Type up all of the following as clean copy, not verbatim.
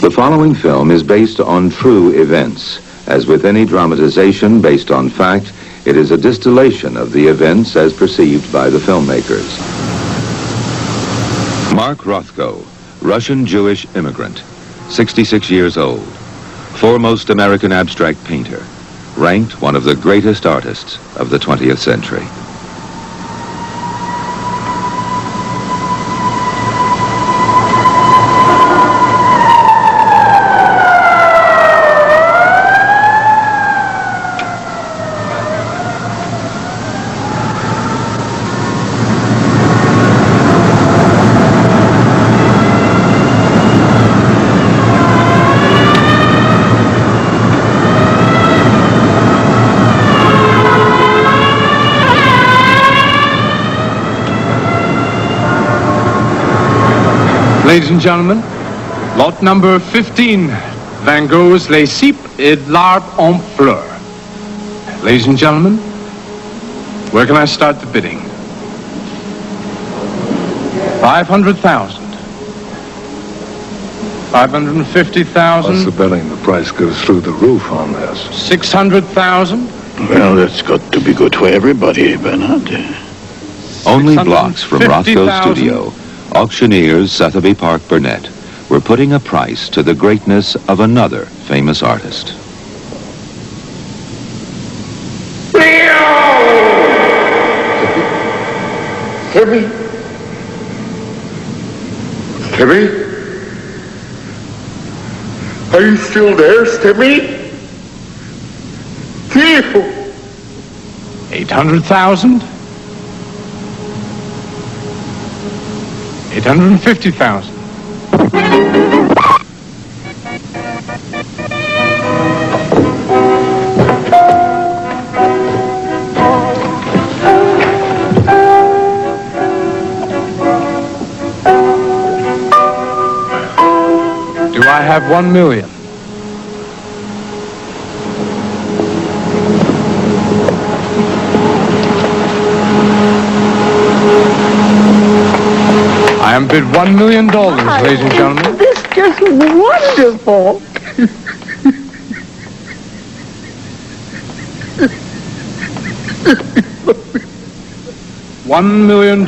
The following film is based on true events. As with any dramatization based on fact, it is a distillation of the events as perceived by the filmmakers. Mark Rothko, Russian-Jewish immigrant, 66 years old, foremost American abstract painter, ranked one of the greatest artists of the 20th century. Ladies and gentlemen, lot number 15, Van Gogh's Les Cipes et l'Arbre en Fleurs. Ladies and gentlemen, where can I start the bidding? 500,000. 550,000. What's the betting the price goes through the roof on this? 600,000. Well, that's got to be good for everybody, Bernard. Only blocks from Rothko's studio, auctioneers Sotheby Park Burnett were putting a price to the greatness of another famous artist. Timmy? Timmy? Are you still there, Timmy? 800,000. 850,000. Do I have 1 million? I am bid $1 million, ladies and gentlemen. This is just wonderful. $1 million.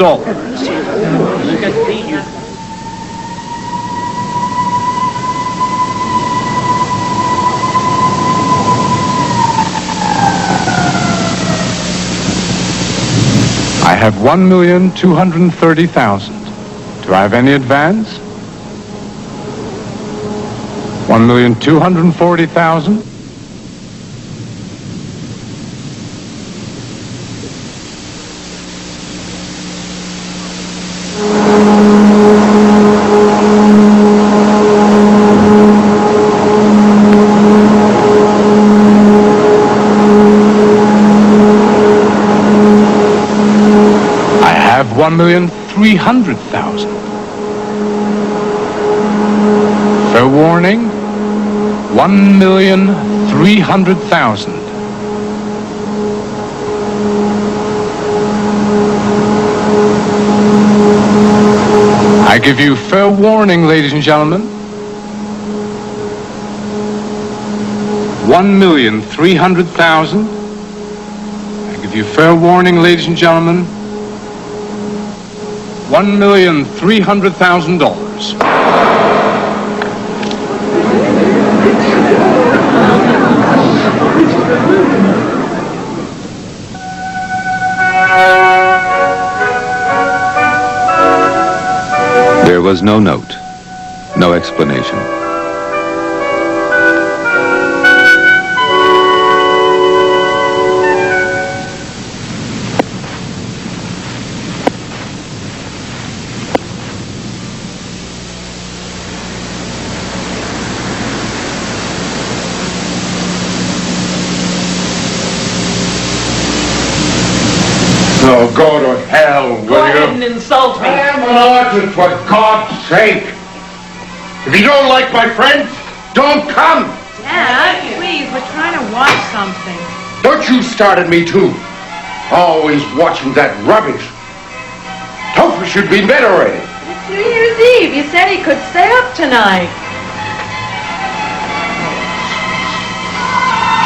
I have 1,230,000. Do I have any advance? 1,240,000. I have 1,300,000. Fair warning, 1,300,000. I give you fair warning, ladies and gentlemen. 1,300,000. I give you fair warning, ladies and gentlemen. $1,300,000. There was no note, no explanation. Oh, go to hell, will Go you? ahead and insult me. I am an artist, for God's sake. If you don't like my friends, don't come. Dad, please, we're trying to watch something. Don't you start at me, too. Always watching that rubbish. Topher should be in bed already. It's New Year's Eve. You said he could stay up tonight.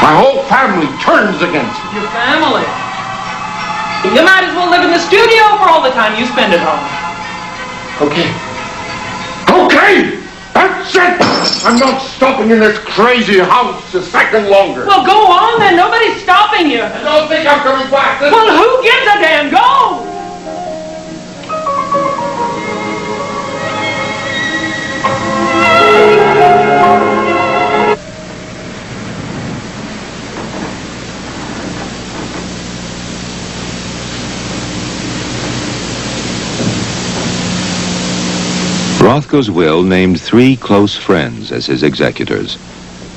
My whole family turns against me. Your family. You might as well live in the studio for all the time you spend at home. Okay. Okay! That's it! I'm not stopping in this crazy house a second longer. Well, go on then. Nobody's stopping you. I don't think I'm coming back. Well, who gives a damn? Go! Rothko's will named 3 close friends as his executors.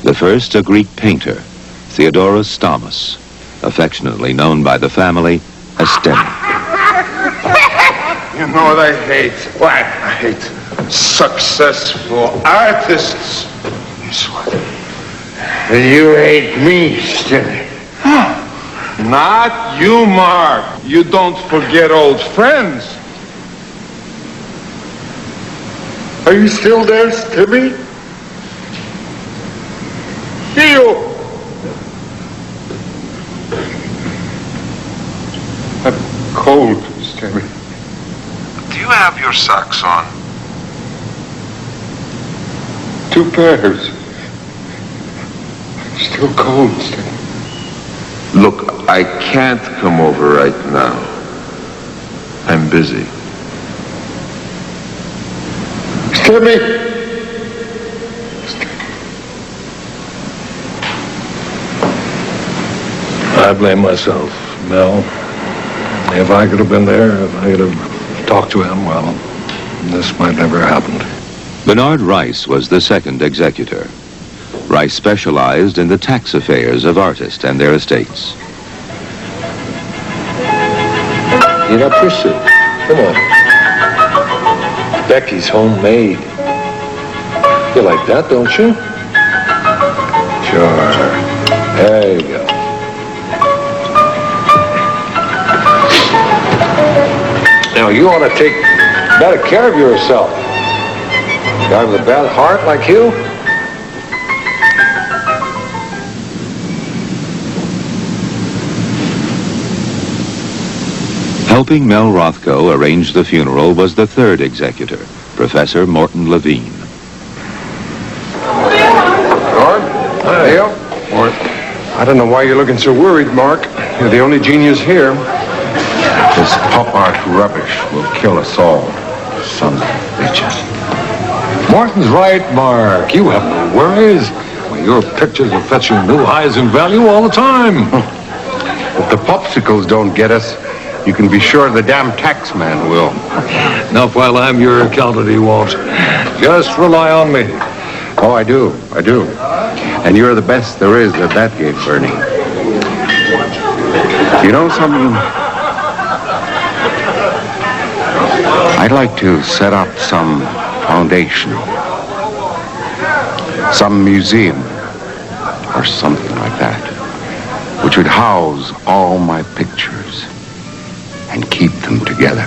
The first, a Greek painter, Theodoros Stamas, affectionately known by the family as Stemi. You know what I hate? What? I hate successful artists. That's what. And you hate me, Stemi. Not you, Mark. You don't forget old friends. Are you still there, Stemi? You! I'm cold, Stemi. Do you have your socks on? 2 pairs. I'm still cold, Stemi. Look, I can't come over right now. I'm busy. Stemi! I blame myself, Mel. If I could have been there, if I could have talked to him, well, this might never have happened. Bernard Rice was the second executor. Rice specialized in the tax affairs of artists and their estates. Eat up your soup. Come on. Becky's homemade. You like that, don't you? Sure. There you go. Now, you ought to take better care of yourself. A guy with a bad heart like you? Helping Mel Rothko arrange the funeral was the third executor, Professor Morton Levine. Lord? Leo? I don't know why you're looking so worried, Mark. You're the only genius here. This pop art rubbish will kill us all. Son of bitches. Morton's right, Mark. You have no worries. Well, your pictures are fetching new highs in value all the time. If the popsicles don't get us, you can be sure the damn tax man will. Not while I'm your accountant, he won't. Just rely on me. Oh, I do. And you're the best there is at that game, Bernie. You know something? I'd like to set up some foundation, some museum, or something like that, which would house all my pictures and keep them together.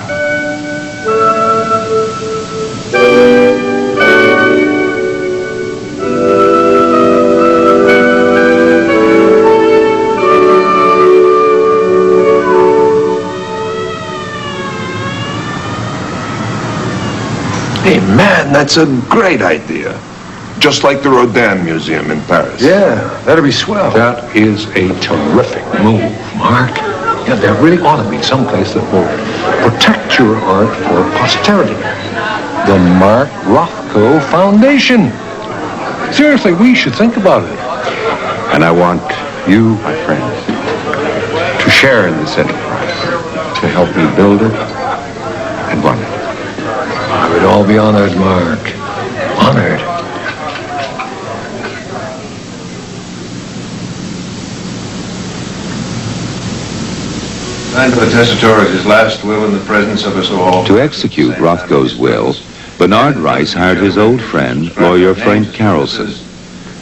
Hey, man, that's a great idea. Just like the Rodin Museum in Paris. Yeah, that'd be swell. That is a terrific move, Mark. Yeah, there really ought to be some place that will protect your art for posterity. The Mark Rothko Foundation. Seriously, we should think about it. And I want you, my friends, to share in this enterprise, to help me build it and run it. I would all be honored, Mark. Honored. Signed to a testator of his last will in the presence of us all. To execute Rothko's will, Bernard Rice hired his old friend, lawyer Frank Carolson.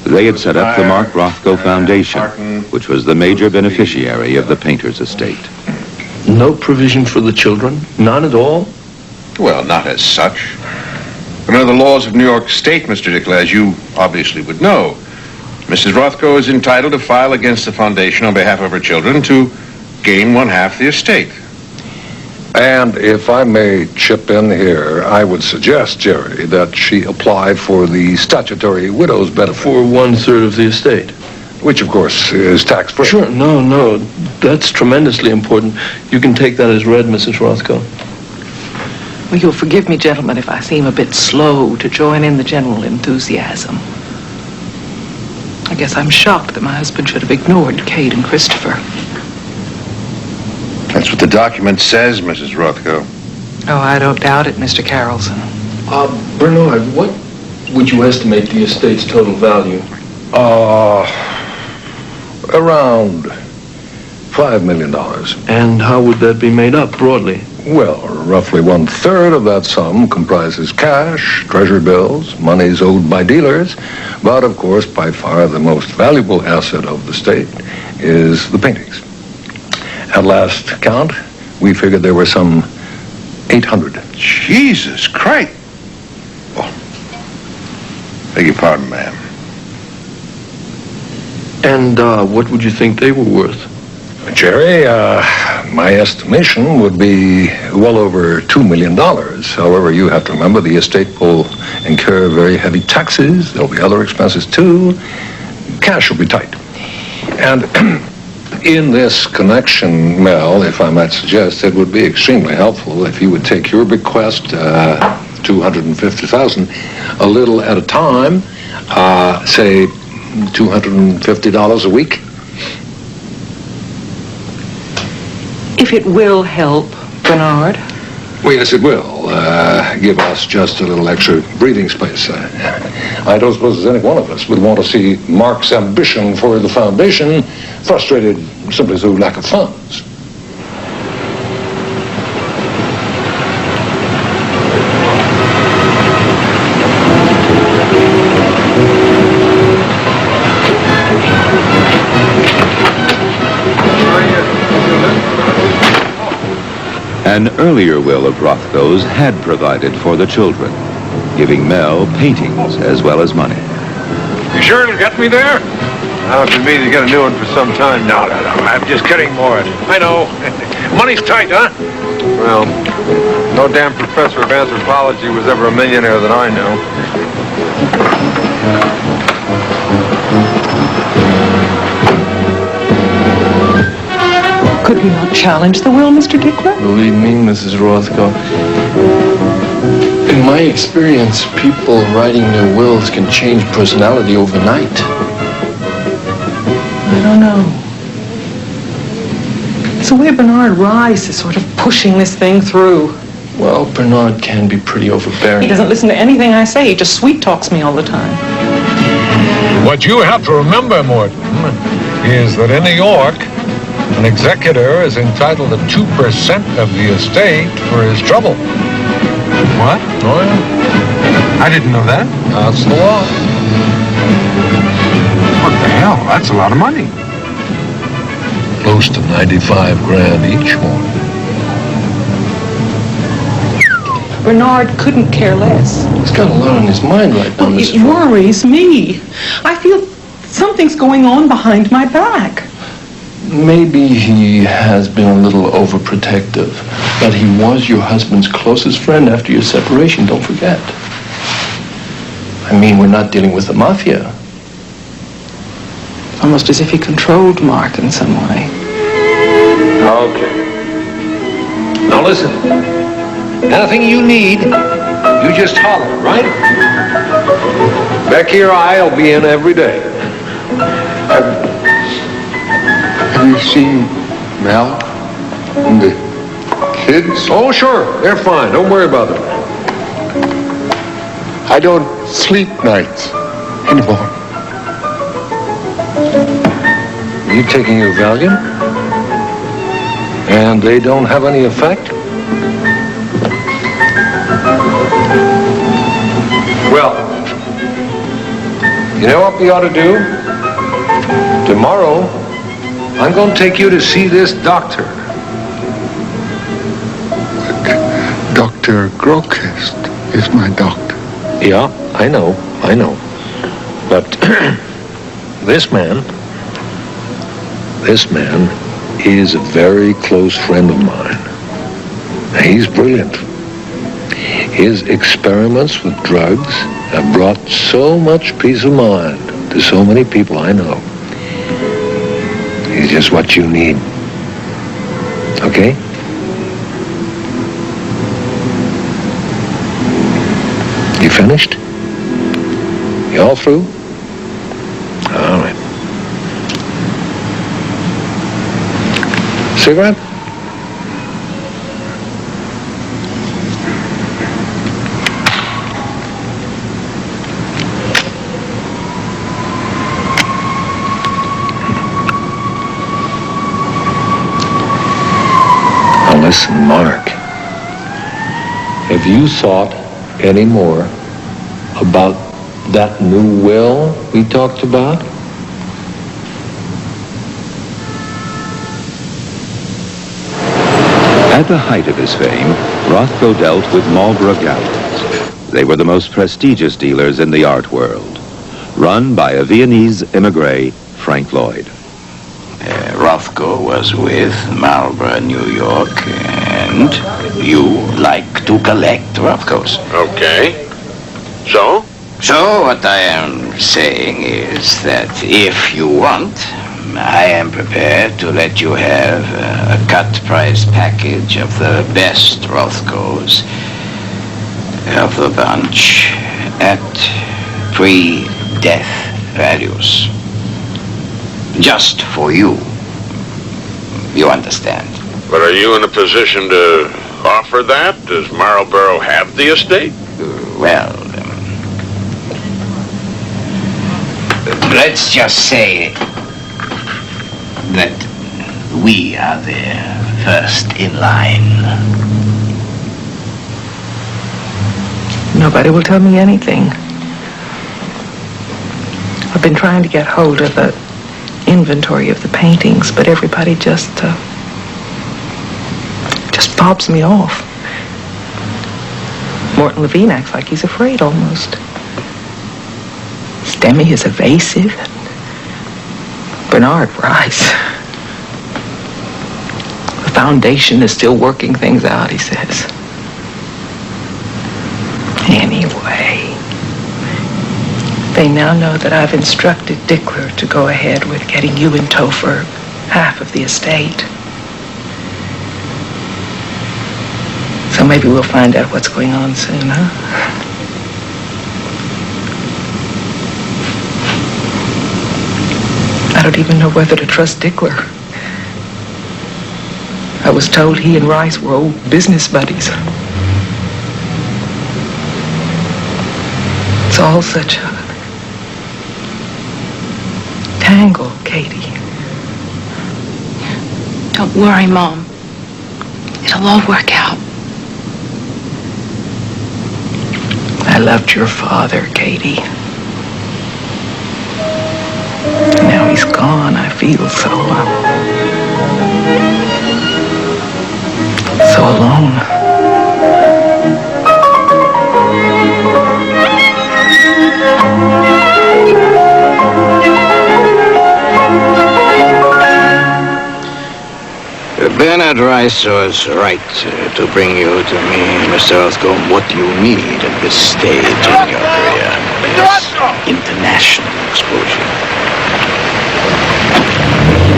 They had set up the Mark Rothko Foundation, which was the major beneficiary of the painter's estate. No provision for the children? None at all? Well, not as such. Under the laws of New York State, Mr. Dickel, as you obviously would know, Mrs. Rothko is entitled to file against the foundation on behalf of her children to gain 1/2 the estate. And if I may chip in here, I would suggest, Jerry, that she apply for the statutory widow's benefit. For 1/3 of the estate. Which, of course, is tax-free. Sure, no, that's tremendously important. You can take that as read, Mrs. Rothko. Well, you'll forgive me, gentlemen, if I seem a bit slow to join in the general enthusiasm. I guess I'm shocked that my husband should have ignored Kate and Christopher. That's what the document says, Mrs. Rothko. Oh, I don't doubt it, Mr. Carrollson. Bernard, what would you estimate the estate's total value? Around $5 million. And how would that be made up, broadly? Well, roughly 1/3 of that sum comprises cash, treasury bills, monies owed by dealers. But, of course, by far the most valuable asset of the state is the paintings. At last count, we figured there were some 800. Jesus Christ. Oh. Beg your pardon, ma'am. And what would you think they were worth? Jerry, my estimation would be well over $2 million. However, you have to remember the estate will incur very heavy taxes. There'll be other expenses, too. Cash will be tight. And in this connection, Mel, if I might suggest, it would be extremely helpful if you would take your bequest, $250,000, a little at a time, say $250 a week. If it will help, Bernard. Well, yes, it will. Give us just a little extra breathing space. I don't suppose there's any one of us would want to see Mark's ambition for the foundation frustrated simply through lack of funds. An earlier will of Rothko's had provided for the children, giving Mel paintings as well as money. You sure it'll get me there? I've been meaning to get a new one for some time. No, I'm just kidding, Mort. I know. Money's tight, huh? Well, no damn professor of anthropology was ever a millionaire that I know. Could we not challenge the will, Mr. Dickler? Believe me, Mrs. Rothko, in my experience, people writing their wills can change personality overnight. I don't know. It's the way Bernard Rice is sort of pushing this thing through. Well, Bernard can be pretty overbearing. He doesn't listen to anything I say. He just sweet talks me all the time. What you have to remember, Morton, is that in New York, an executor is entitled to 2% of the estate for his trouble. What? Oh, yeah. I didn't know that. That's the law. What the hell? That's a lot of money. Close to 95 grand each one. Bernard couldn't care less. He's got a lot on his mind right now, Mrs. It worries me. I feel something's going on behind my back. Maybe he has been a little overprotective, but he was your husband's closest friend after your separation, don't forget. I mean, we're not dealing with the mafia. Almost as if he controlled Mark in some way. Okay. Now listen. Anything you need, you just holler, right? Becky or I'll be in every day. Have you seen Mel and the kids? Oh, sure. They're fine. Don't worry about them. I don't sleep nights anymore. You taking your Valium? And they don't have any effect? Well, you know what we ought to do? Tomorrow, I'm going to take you to see this doctor. Dr. Grokest is my doctor. Yeah, I know. But This man is a very close friend of mine. He's brilliant. His experiments with drugs have brought so much peace of mind to so many people I know. He's just what you need. Okay? You finished? You all through? All right. Cigarette? Now listen, Mark. Have you thought any more about that new will we talked about? At the height of his fame, Rothko dealt with Marlborough Galleries. They were the most prestigious dealers in the art world, run by a Viennese emigre, Frank Lloyd. Rothko was with Marlborough, New York, and you like to collect Rothkos. Okay. So? So what I am saying is that if you want, I am prepared to let you have a cut price package of the best Rothkos of the bunch at pre-death values. Just for you. You understand? But are you in a position to offer that? Does Marlborough have the estate? Well, let's just say that we are there first in line. Nobody will tell me anything. I've been trying to get hold of the inventory of the paintings, but everybody just bobs me off. Morton Levine acts like he's afraid almost. Stemmy is evasive. Bernard Rice. The foundation is still working things out, he says. Anyway, they now know that I've instructed Dickler to go ahead with getting you and Topher half of the estate. So maybe we'll find out what's going on soon, huh? I don't even know whether to trust Dickler. I was told he and Rice were old business buddies. It's all such a tangle, Katie. Don't worry, Mom. It'll all work out. I loved your father, Katie. Now he's gone. I feel so alone. Bernard Rice was right to bring you to me, Mr. Rothko. What you need at this stage in your career is international exposure.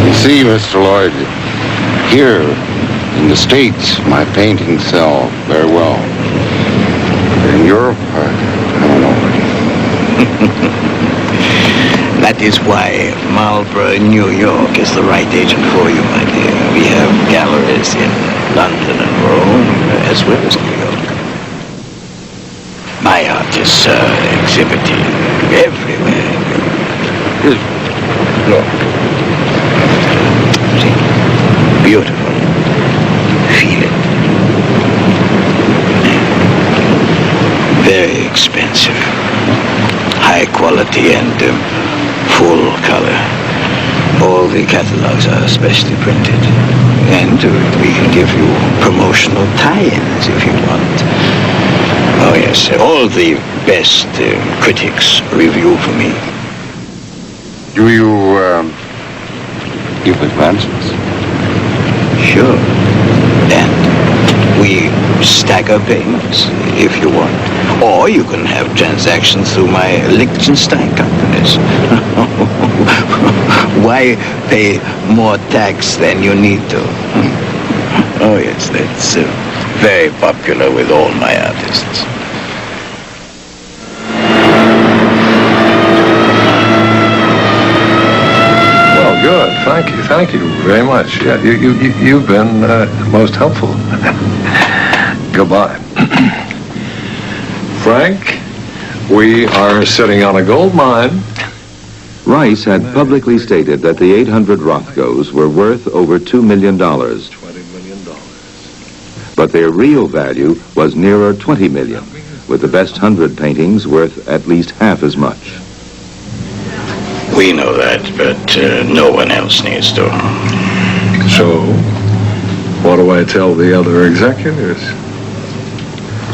You see, Mr. Lloyd, here in the States, my paintings sell very well. But in Europe, I don't know. That is why Marlborough, New York is the right agent for you, my dear. We have galleries in London and Rome, as well as New York. My art is exhibiting everywhere. Look. See? Beautiful. Feel it. Very expensive. High quality and full color. All the catalogs are specially printed. And we can give you promotional tie-ins if you want. Oh yes, all the best critics review for me. Do you, give advances? Sure. And we stagger payments if you want. Or you can have transactions through my Liechtenstein companies. Why pay more tax than you need to? Oh, yes, that's very popular with all my artists. Well, good. Thank you very much. Yeah, you've been most helpful. Goodbye. Frank, we are sitting on a gold mine. Rice had publicly stated that the 800 Rothkos were worth over $2 million. $20 million. But their real value was nearer 20 million, with the best 100 paintings worth at least half as much. We know that, but no one else needs to. So, what do I tell the other executors?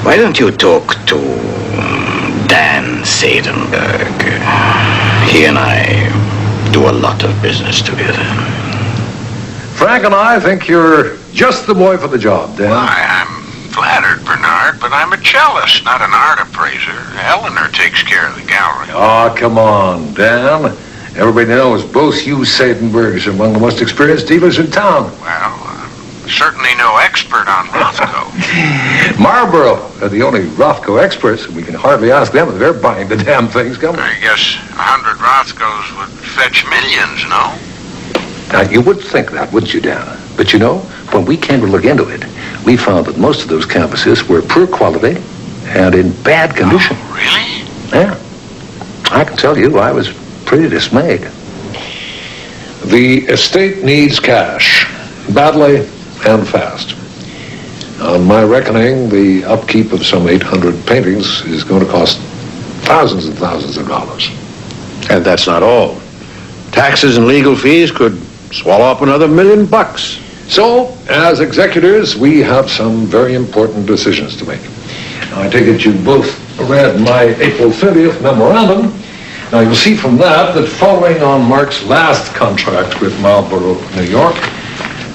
Why don't you talk to Dan Seidenberg? He and I do a lot of business together. Frank and I think you're just the boy for the job, Dan. Why, I'm flattered, Bernard, but I'm a cellist, not an art appraiser. Eleanor takes care of the gallery. Oh, come on, Dan. Everybody knows both you Seidenbergs are among the most experienced dealers in town. Well, I'm certainly no expert on Rothko. Marlborough are the only Rothko experts, and we can hardly ask them if they're buying the damn things, can we? I guess 100 Rothkos would fetch millions, no? Now, you would think that, wouldn't you, Dan? But you know, when we came to look into it, we found that most of those canvases were poor quality and in bad condition. Oh, really? Yeah. I can tell you, I was pretty dismayed. The estate needs cash, badly and fast. On my reckoning, the upkeep of some 800 paintings is going to cost thousands and thousands of dollars. And that's not all. Taxes and legal fees could swallow up another $1 million. So, as executors, we have some very important decisions to make. Now, I take it you both read my April 30th memorandum. Now, you'll see from that following on Mark's last contract with Marlborough, New York,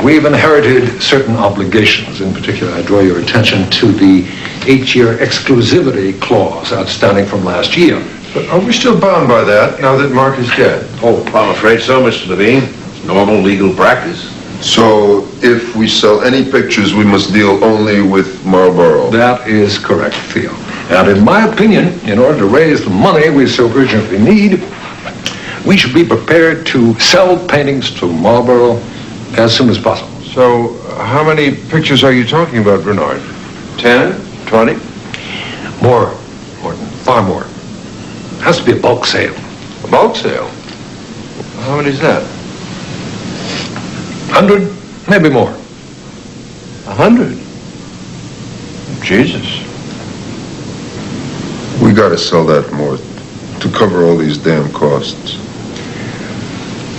we've inherited certain obligations. In particular, I draw your attention to the 8-year exclusivity clause outstanding from last year. But are we still bound by that now that Mark is dead? Oh, I'm afraid so, Mr. Levine. It's normal legal practice. So if we sell any pictures, we must deal only with Marlborough? That is correct, Theo. And in my opinion, in order to raise the money we so urgently need, we should be prepared to sell paintings to Marlborough as soon as possible. So how many pictures are you talking about, Bernard? 10? 20? More, Morton, far more. Has to be a bulk sale. A bulk sale? How many is that? 100, maybe more. 100? Jesus. We gotta sell that more to cover all these damn costs.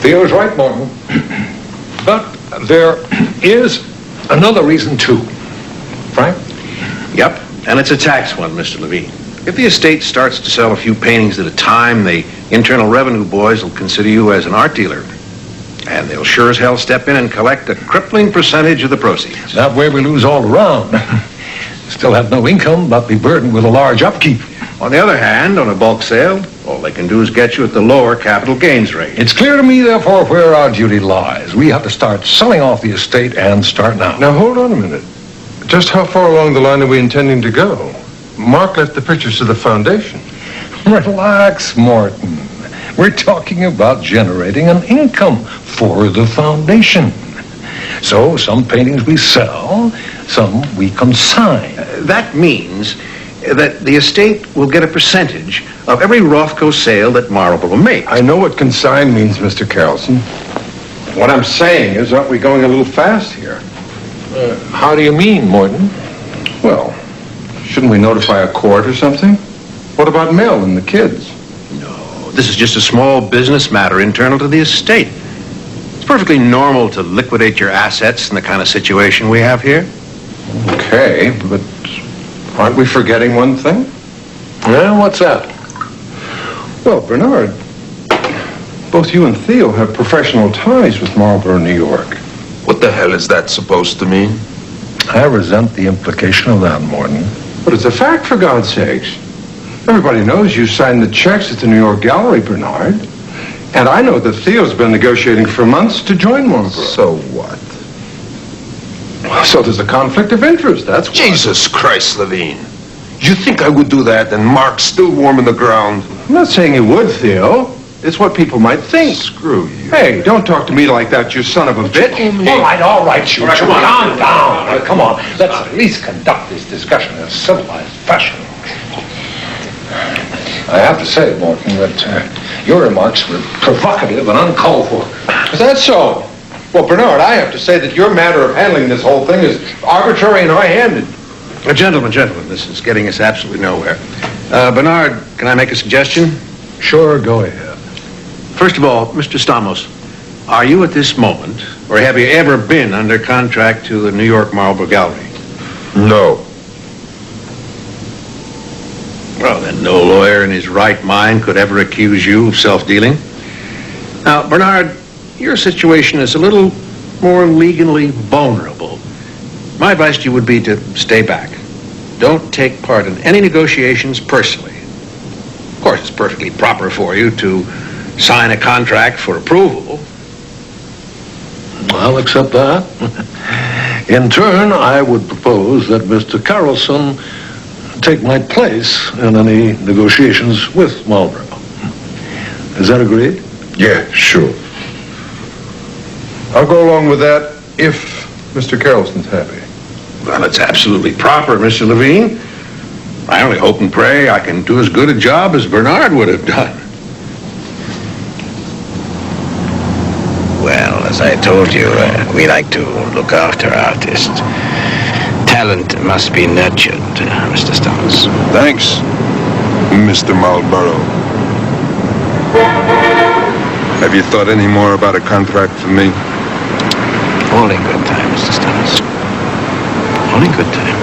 Theo's right, Morton. But there is another reason, too. Frank? Yep, and it's a tax one, Mr. Levine. If the estate starts to sell a few paintings at a time, the Internal Revenue boys will consider you as an art dealer. And they'll sure as hell step in and collect a crippling percentage of the proceeds. That way we lose all around. Still have no income, but be burdened with a large upkeep. On the other hand, on a bulk sale, all they can do is get you at the lower capital gains rate. It's clear to me, therefore, where our duty lies. We have to start selling off the estate and start now. Now, hold on a minute. Just how far along the line are we intending to go? Mark left the pictures to the foundation. Relax, Morton. We're talking about generating an income for the foundation. So some paintings we sell, some we consign. That means that the estate will get a percentage of every Rothko sale that Marlborough makes. I know what consign means, Mr. Carrollson. What I'm saying is, aren't we going a little fast here? How do you mean, Morton? Well, shouldn't we notify a court or something? What about Mel and the kids? No, this is just a small business matter internal to the estate. It's perfectly normal to liquidate your assets in the kind of situation we have here. Okay, but aren't we forgetting one thing? Well, what's that? Well, Bernard, Both you and Theo have professional ties with Marlborough, New York. What the hell is that supposed to mean? I resent the implication of that, Morton. But it's a fact, for God's sakes. Everybody knows you signed the checks at the New York Gallery, Bernard. And I know that Theo's been negotiating for months to join Marlborough. So what? So there's a conflict of interest, that's what. Jesus Christ, Levine. You think I would do that and Mark's still warm in the ground? I'm not saying you would, Theo. It's what people might think. Screw you. Hey, don't talk to me like that, you son of a bitch. All right, you calm down. Come on, let's at least conduct this discussion in a civilized fashion. I have to say, Morton, that your remarks were provocative and uncalled for. Is that so? Well, Bernard, I have to say that your manner of handling this whole thing is arbitrary and high-handed. Gentlemen, this is getting us absolutely nowhere. Bernard, can I make a suggestion? Sure, go ahead. First of all, Mr. Stamos, are you at this moment, or have you ever been under contract to the New York Marlborough Gallery? No. Well, then no lawyer in his right mind could ever accuse you of self-dealing. Now, Bernard, your situation is a little more legally vulnerable. My advice to you would be to stay back. Don't take part in any negotiations personally. Of course, it's perfectly proper for you to sign a contract for approval. I'll accept that. In turn, I would propose that Mr. Carlson take my place in any negotiations with Marlborough. Is that agreed? Yeah, sure. I'll go along with that if Mr. Carlson's happy. Well, it's absolutely proper, Mr. Levine. I only hope and pray I can do as good a job as Bernard would have done. Well, as I told you, we like to look after artists. Talent must be nurtured, Mr. Stamos. Thanks, Mr. Marlborough. Have you thought any more about a contract for me? All in good time, Mr. Stamos. All in good time.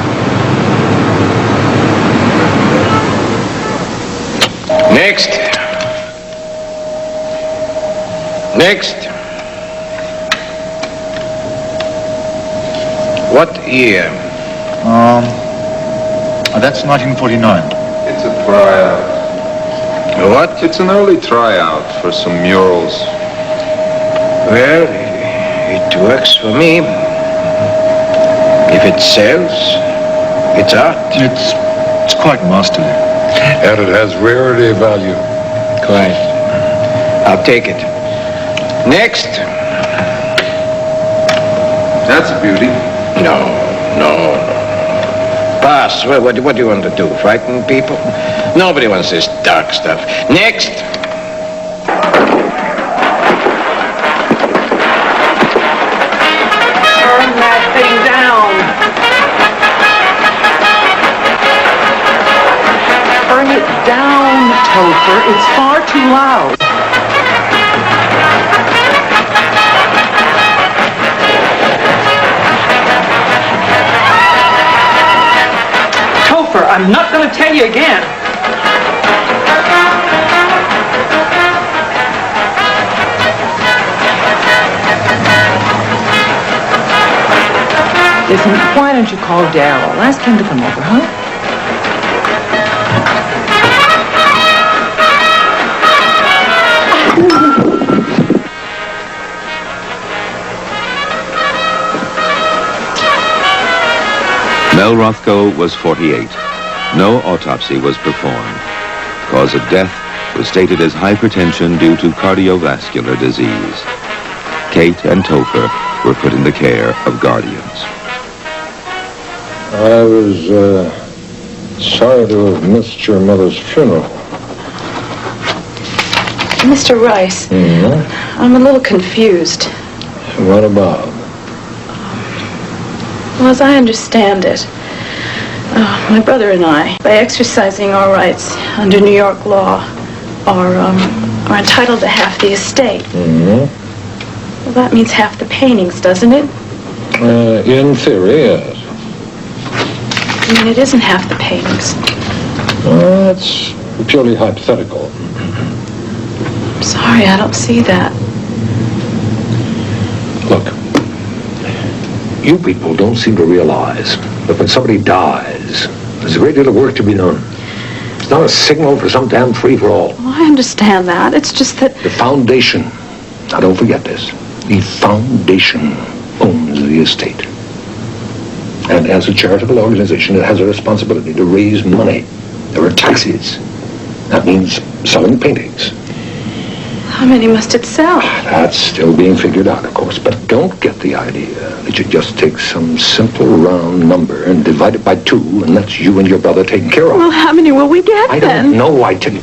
Next. What year? That's 1949. It's a tryout. What? It's an early tryout for some murals. Well, it works for me. If it sells, it's art. It's quite masterly. And it has rarity value. Quite. I'll take it. Next. That's a beauty. No. Pass. Well, what do you want to do? Frighten people? Nobody wants this dark stuff. Next. Turn that thing down. Turn it down, Topher. It's far too loud. Topher, I'm not going to tell you again. Listen, why don't you call Darryl? Ask him to come over, huh? Mel Rothko was 48. No autopsy was performed. Cause of death was stated as hypertension due to cardiovascular disease. Kate and Topher were put in the care of guardians. I was sorry to have missed your mother's funeral. Mr. Rice, I'm a little confused. What about? Well, as I understand it, my brother and I, by exercising our rights under New York law, are entitled to half the estate. Well, that means half the paintings, doesn't it? In theory, yes. I mean, it isn't half the paintings. It's purely hypothetical. I'm sorry. sorry, I don't see that. Look, you people don't seem to realize that when somebody dies, there's a great deal of work to be done. It's not a signal for some damn free-for-all. Well, I understand that. It's just that... The foundation, now don't forget this, the foundation owns the estate. And as a charitable organization, it has a responsibility to raise money. There are taxes. That means selling paintings. How many must it sell? That's still being figured out, of course. But don't get the idea that you just take some simple round number and divide it by 2, and that's you and your brother taken care of. Well, how many will we get I then? don't know, I tell you.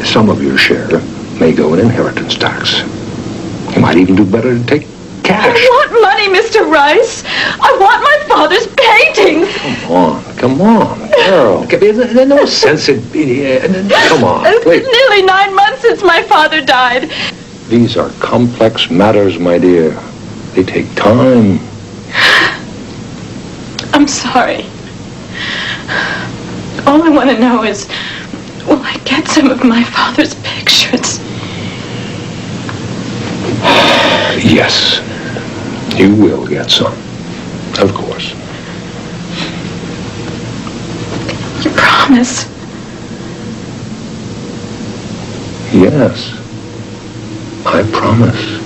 Some of your share may go in inheritance tax. You might even do better to take cash. I want money, Mr. Rice. I want my father's paintings. Come on, girl. There's no sense in... Come on, please. It's nearly 9 months since my father died. These are complex matters, my dear. They take time. I'm sorry. All I want to know is, will I get some of my father's pictures? Yes, you will get some, of course. You promise? Yes, I promise.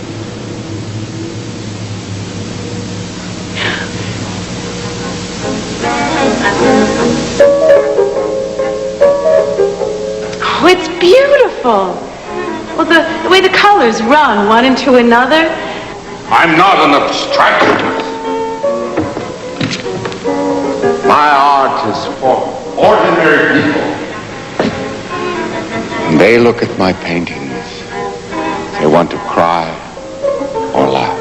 Oh, it's beautiful. Well, the way the colors run one into another. I'm not an abstractionist. My art is for ordinary people. When they look at my paintings, they want to cry or laugh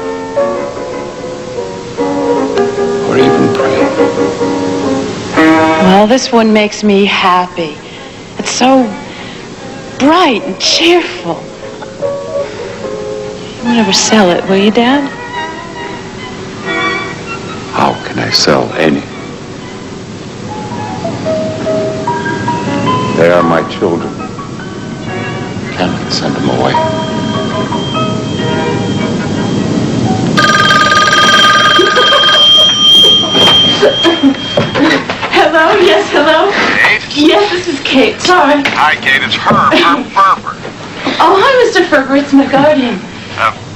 or even pray. Well, this one makes me happy. It's so bright and cheerful. You'll never sell it, will you, Dad? How can I sell any? They are my children. Cannot send them away. Hello? Yes, hello? Kate? Yes, this is Kate. Sorry. Hi, Kate. It's Herb Ferber. Oh, hi, Mr. Ferber. It's my guardian.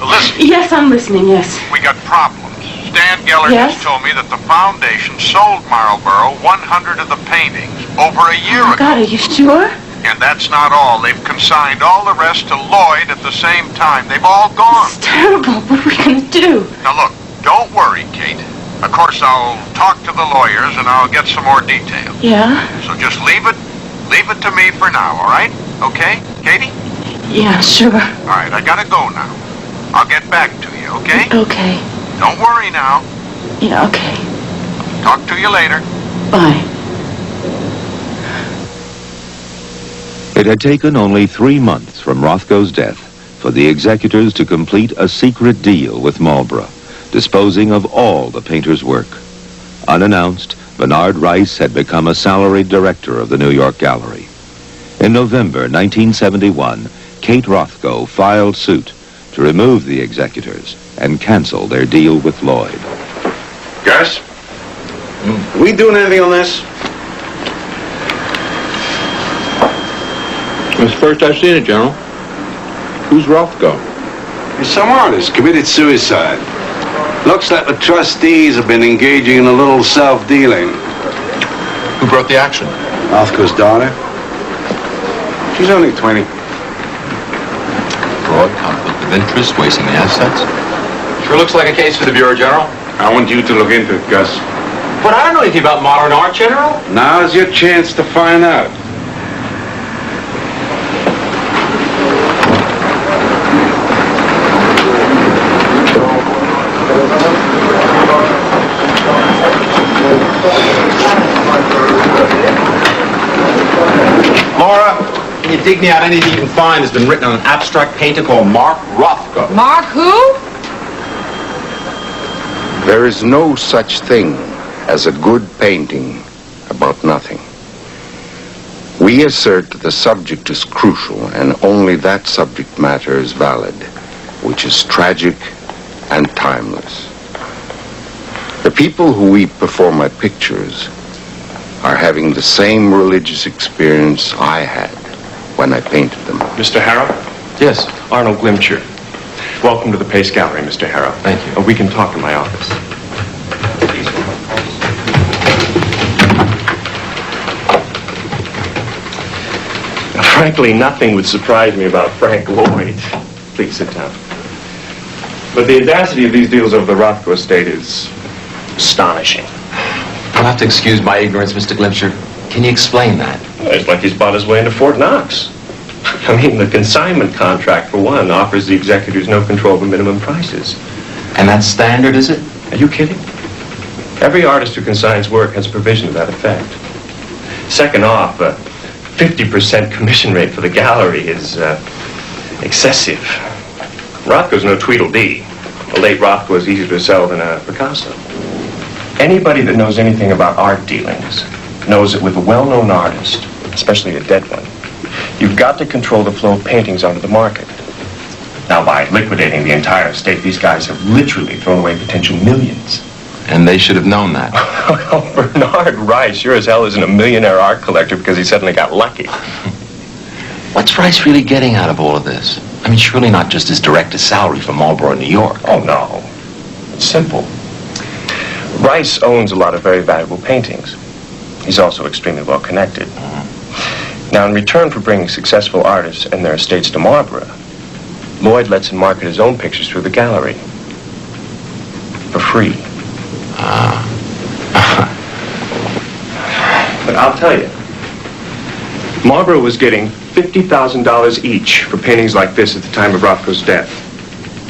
Listen. Yes, I'm listening, yes. We got problems. Stan Geller Yes? just told me that the foundation sold Marlborough 100 of the paintings over a year Oh, ago. God, are you sure? And that's not all. They've consigned all the rest to Lloyd at the same time. They've all gone. It's terrible. What are we going to do? Now, look, don't worry, Kate. Of course, I'll talk to the lawyers and I'll get some more details. Yeah? So just leave it to me for now, all right? Okay, Katie? Yeah, sure. All right, I gotta go now. I'll get back to you, okay? Okay. Don't worry now. Yeah, okay. Talk to you later. Bye. It had taken only 3 months from Rothko's death for the executors to complete a secret deal with Marlborough, disposing of all the painter's work. Unannounced, Bernard Rice had become a salaried director of the New York Gallery. In November 1971, Kate Rothko filed suit to remove the executors and cancel their deal with Lloyd. Gus? We doing anything on this? It's the first I've seen it, General. Who's Rothko? He's some artist, committed suicide. Looks like the trustees have been engaging in a little self-dealing. Who brought the action? Rothko's daughter. She's only 20. Broad conflict of interest, wasting the assets. Sure looks like a case for the Bureau, General. I want you to look into it, Gus. But I don't know anything about modern art, General. Now's your chance to find out. Laura, can you dig me out anything you can find that's been written on an abstract painter called Mark Rothko? Mark who? There is no such thing as a good painting about nothing. We assert that the subject is crucial and only that subject matter is valid, which is tragic and timeless. The people who we perform my pictures are having the same religious experience I had when I painted them. Mr. Harrow? Yes, Arnold Glimcher. Welcome to the Pace Gallery, Mr. Harrow. Thank you. We can talk in my office. Frankly, nothing would surprise me about Frank Lloyd. Please sit down. But the audacity of these deals over the Rothko estate is astonishing. You'll have to excuse my ignorance, Mr. Glimcher. Can you explain that? Well, it's like he's bought his way into Fort Knox. I mean, the consignment contract, for one, offers the executors no control over minimum prices. And that's standard, is it? Are you kidding? Every artist who consigns work has a provision to that effect. Second off, 50% commission rate for the gallery is excessive. Rothko's no Tweedledee. A late Rothko is easier to sell than a Picasso. Anybody that knows anything about art dealings knows that with a well-known artist, especially a dead one, you've got to control the flow of paintings onto the market. Now, by liquidating the entire estate, these guys have literally thrown away potential millions. And they should have known that. Well, Bernard Rice sure as hell isn't a millionaire art collector because he suddenly got lucky. What's Rice really getting out of all of this? I mean, surely not just his director's salary from Marlborough, New York. Oh, no. It's simple. Rice owns a lot of very valuable paintings. He's also extremely well connected. Now, in return for bringing successful artists and their estates to Marlborough, Lloyd lets him market his own pictures through the gallery. For free. But I'll tell you, Marlborough was getting $50,000 each for paintings like this at the time of Rothko's death.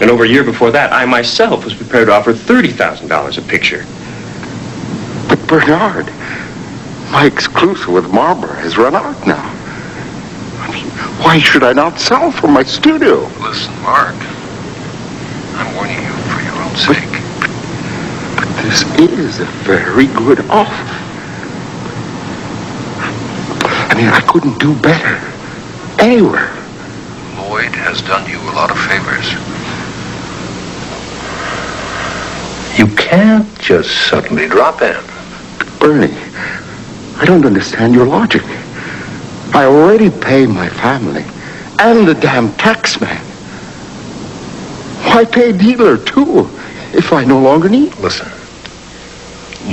And over a year before that, I myself was prepared to offer $30,000 a picture. But Bernard, my exclusive with Marlborough has run out now. I mean, why should I not sell from my studio? Listen, Mark, I'm warning you for your own sake. But this is a very good offer. I mean, I couldn't do better anywhere. Lloyd has done you a lot of favors. You can't just suddenly drop in. Bernie, I don't understand your logic. I already pay my family and the damn tax man. Why pay a dealer too if I no longer need? Listen,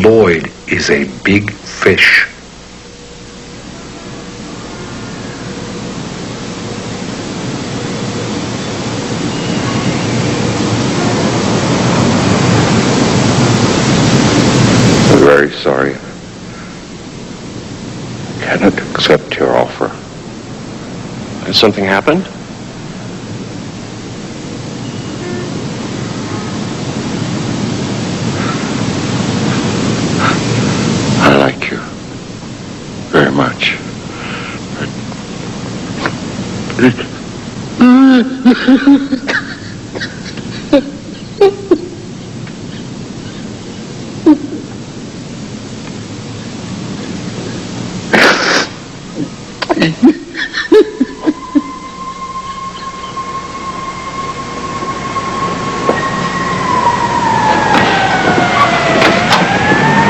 Lloyd is a big fish. I'm very sorry. I cannot accept your offer. Has something happened? I like you very much.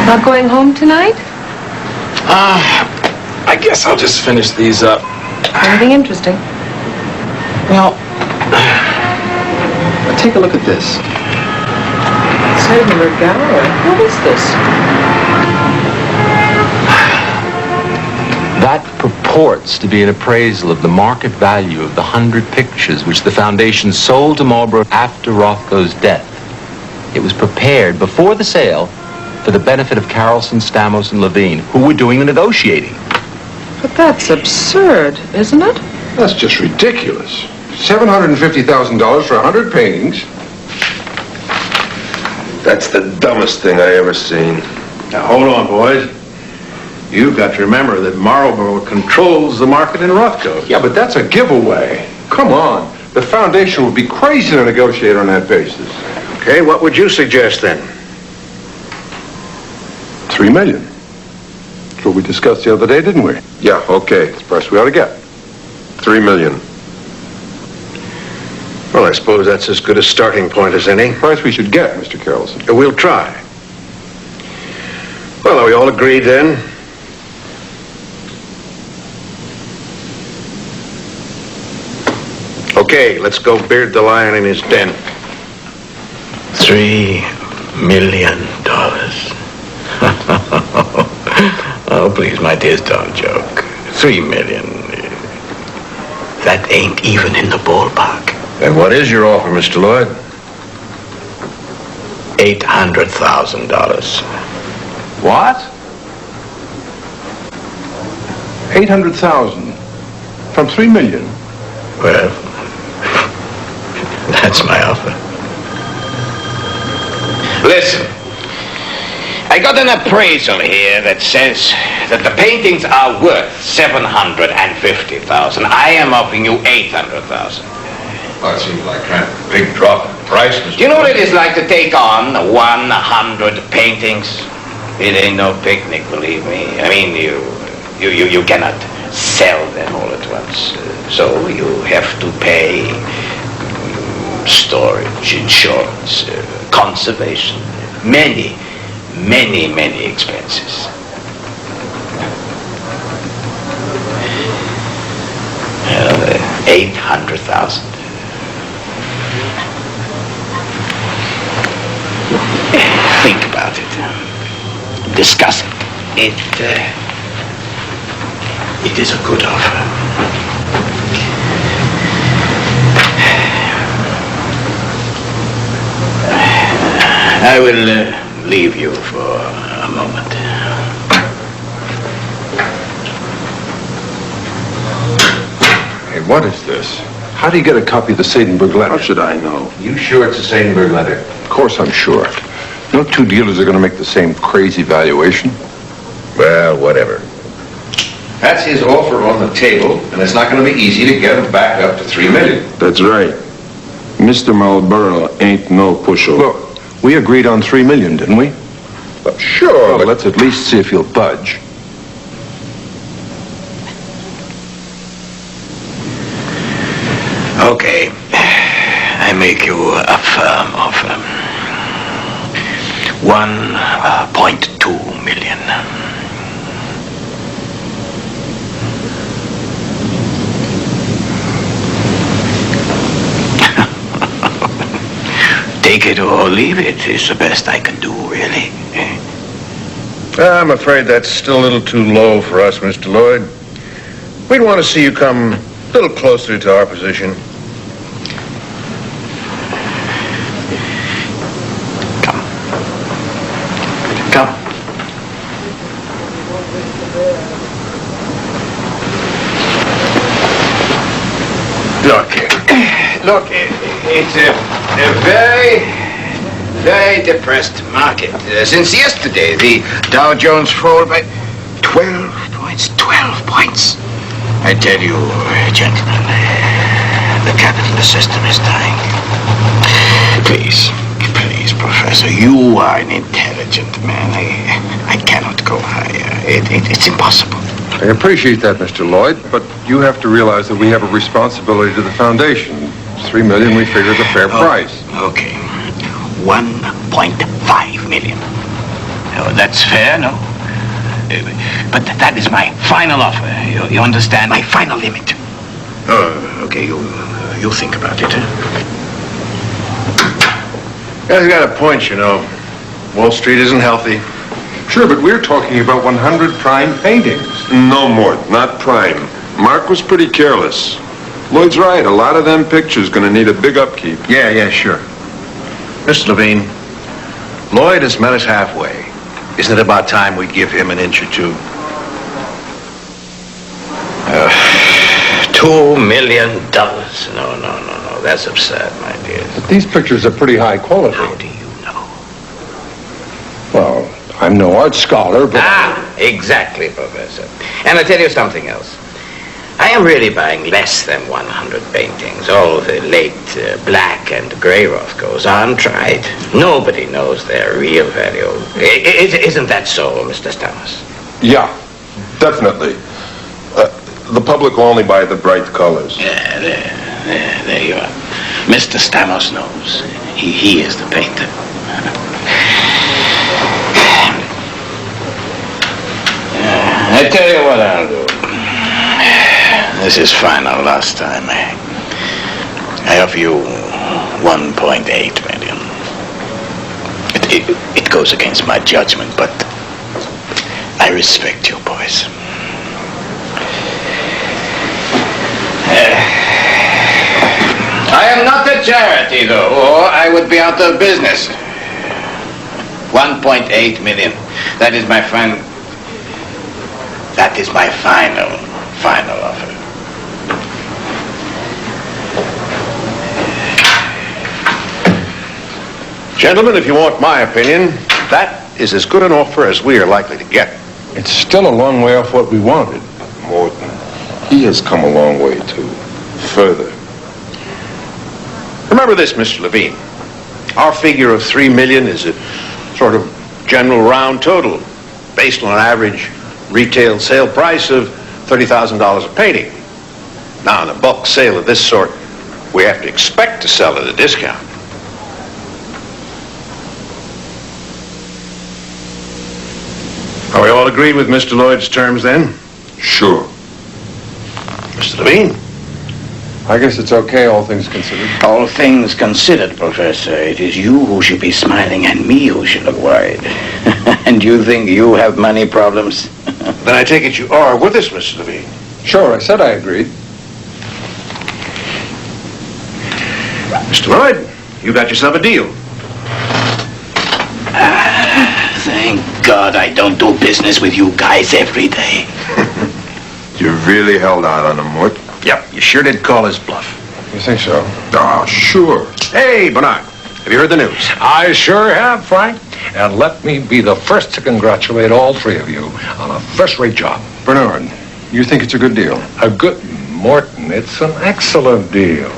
Not going home tonight? I guess I'll just finish these up. Anything interesting? Well, take a look at this. Marlborough Gallery. What is this? That purports to be an appraisal of the market value of the 100 pictures which the foundation sold to Marlborough after Rothko's death. It was prepared before the sale for the benefit of Carolson, Stamos, and Levine, who were doing the negotiating. But that's absurd, isn't it? That's just ridiculous. $750,000 for 100 paintings. That's the dumbest thing I ever seen. Now, hold on, boys. You've got to remember that Marlborough controls the market in Rothko. Yeah, but that's a giveaway. Come on. The foundation would be crazy to negotiate on that basis. Okay, what would you suggest then? $3 million. That's what we discussed the other day, didn't we? Yeah, okay. It's the price we ought to get. $3 million. Well, I suppose that's as good a starting point as any. Price we should get, Mr. Carrollson. We'll try. Well, are we all agreed then? Okay, let's go beard the lion in his den. $3 million. Oh, please, my dears, don't joke. 3 million. That ain't even in the ballpark. And what is your offer, Mr. Lloyd? $800,000. What? 800,000 from 3 million. Well, that's my offer. Listen, I got an appraisal here that says that the paintings are worth $750,000. I am offering you $800,000. Well, it seems like kind of a big drop in price, Mr. Do you know what it is like to take on 100 paintings? It ain't no picnic, believe me. I mean, you cannot sell them all at once. So you have to pay storage, insurance, conservation, many expenses. Well, 800,000. Think about it. Discuss it. It is a good offer. I will leave you for a moment. Hey, what is this? How do you get a copy of the Seidenberg letter? How should I know? You sure it's a Seidenberg letter? Of course I'm sure. No two dealers are going to make the same crazy valuation. Well, whatever. That's his offer on the table, and it's not going to be easy to get him back up to $3 million. That's right. Mr. Marlborough ain't no pushover. Look, we agreed on 3 million, didn't we? Well, sure, Well, let's at least see if he'll budge. Okay. I make you a firm offer. 1.2 million. Take it or leave it is the best I can do, really. I'm afraid that's still a little too low for us, Mr. Lloyd. We'd want to see you come a little closer to our position. Come. Look, it's a very depressed market. Since yesterday, the Dow Jones fall by 12 points. 12 points. I tell you, gentlemen, the capitalist system is dying. Please, Professor, you are an intelligent man. I cannot go higher. It's impossible. I appreciate that, Mr. Lloyd, but you have to realize that we have a responsibility to the foundation. 3 million we figure is a fair price. Okay. 1.5 million. Oh, that's fair, no? But that is my final offer. You understand? My final limit. Oh, okay. You think about it. Guy's got a point, you know. Wall Street isn't healthy. Sure, but we're talking about 100 prime paintings. No more, not prime. Mark was pretty careless. Lloyd's right, a lot of them pictures gonna need a big upkeep. Yeah, sure. Mr. Levine, Lloyd has met us halfway. Isn't it about time we give him an inch or two? $2 million. No. That's absurd, my dear. But these pictures are pretty high quality. How do you know? Well, I'm no art scholar, but... Exactly, Professor. And I'll tell you something else. I am really buying less than 100 paintings. All the late black and gray Rothkos are untried. Nobody knows their real value. Isn't that so, Mr. Stammers? Yeah, Definitely. The public will only buy the bright colors. Yeah, there you are. Mr. Stamos knows. He is the painter. I tell you what I'll do. This is final last time. I offer you 1.8 million. It goes against my judgment, but I respect you boys. I am not a charity, though, or I would be out of business. 1.8 million. That is my final offer. Gentlemen, if you want my opinion, that is as good an offer as we are likely to get. It's still a long way off what we wanted. Morton, he has come a long way, too. Further. Remember this, Mr. Levine. Our figure of $3 million is a sort of general round total based on an average retail sale price of $30,000 a painting. Now, in a bulk sale of this sort, we have to expect to sell at a discount. Are we all agreed with Mr. Lloyd's terms, then? Sure. Mr. Levine? I guess it's okay, all things considered. All things considered, Professor, it is you who should be smiling and me who should look worried. And you think you have money problems? Then I take it you are with us, Mr. Levine. Sure, I said I agreed. Mr. Lloyd, you got yourself a deal. Thank God I don't do business with you guys every day. You really held out on him, Mort. Yep, you sure did call his bluff. You think so? Oh, sure. Hey, Bernard, have you heard the news? I sure have, Frank. And let me be the first to congratulate all three of you on a first-rate job. Bernard, you think it's a good deal? A good... Morton, it's an excellent deal.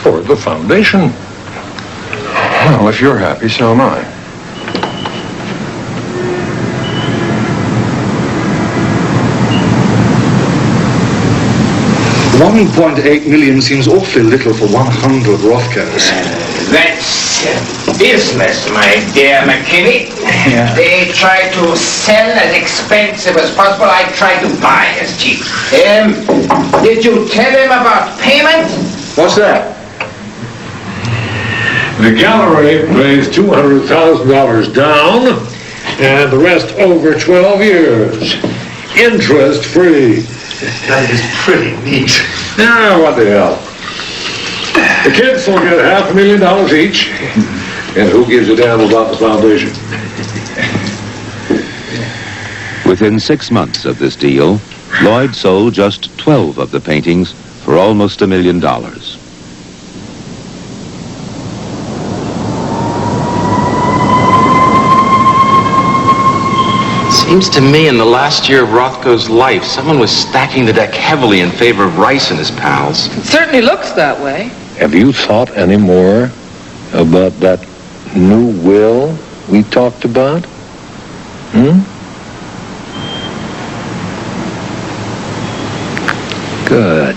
For the foundation. Well, if you're happy, so am I. $1.8 million seems awfully little for 100 Rothkos. That's business, my dear McKinney. Yeah. They try to sell as expensive as possible. I try to buy as cheap. Did you tell him about payment? What's that? The gallery pays $200,000 down, and the rest over 12 years. Interest-free. That is pretty neat. Yeah, what the hell? The kids will get $500,000 each. And who gives a damn about the foundation? Within 6 months of this deal, Lloyd sold just 12 of the paintings for almost $1 million. Seems to me in the last year of Rothko's life, someone was stacking the deck heavily in favor of Rice and his pals. It certainly looks that way. Have you thought any more about that new will we talked about? Good.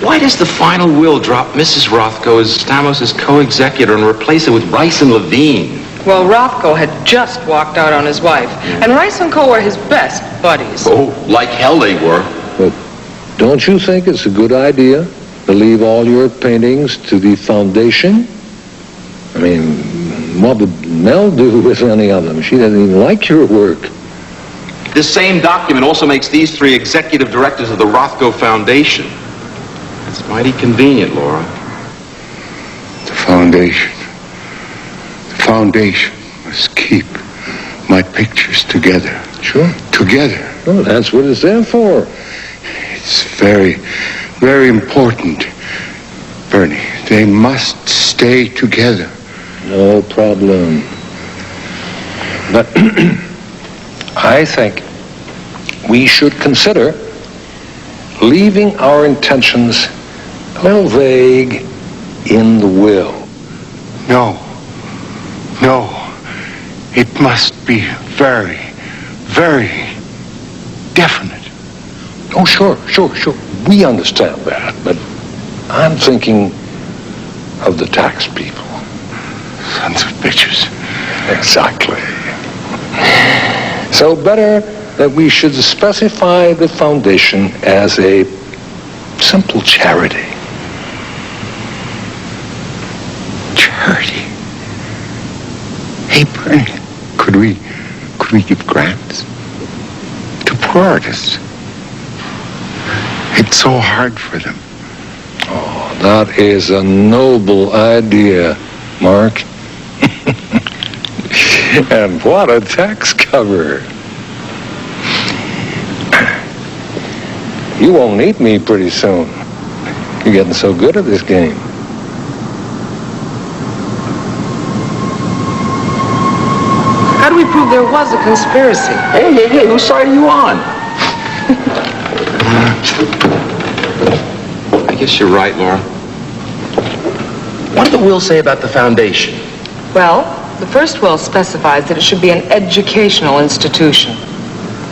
Why does the final will drop Mrs. Rothko as Stamos' co-executor and replace it with Rice and Levine? Well, Rothko had just walked out on his wife, and Rice and Co. were his best buddies. Oh, like hell they were. But don't you think it's a good idea to leave all your paintings to the foundation? I mean, what would Mel do with any of them? She doesn't even like your work. This same document also makes these three executive directors of the Rothko Foundation. That's mighty convenient, Laura. The foundation must keep my pictures together. Sure. Together. Well, that's what it's there for. It's very, very important, Bernie. They must stay together. No problem. But I think we should consider leaving our intentions a little vague in the will. No. It must be very, very definite. Oh, sure. We understand that, but I'm thinking of the tax people. Sons of bitches. Exactly. So better that we should specify the foundation as a simple charity. Charity? Hey, Bernie, could we give grants to poor artists? It's so hard for them. Oh, that is a noble idea, Mark. And what a tax cover. You won't need me pretty soon. You're getting so good at this game. How do we prove there was a conspiracy? Hey, whose side are you on? I guess you're right, Laura. What did the will say about the foundation? Well, the first will specifies that it should be an educational institution.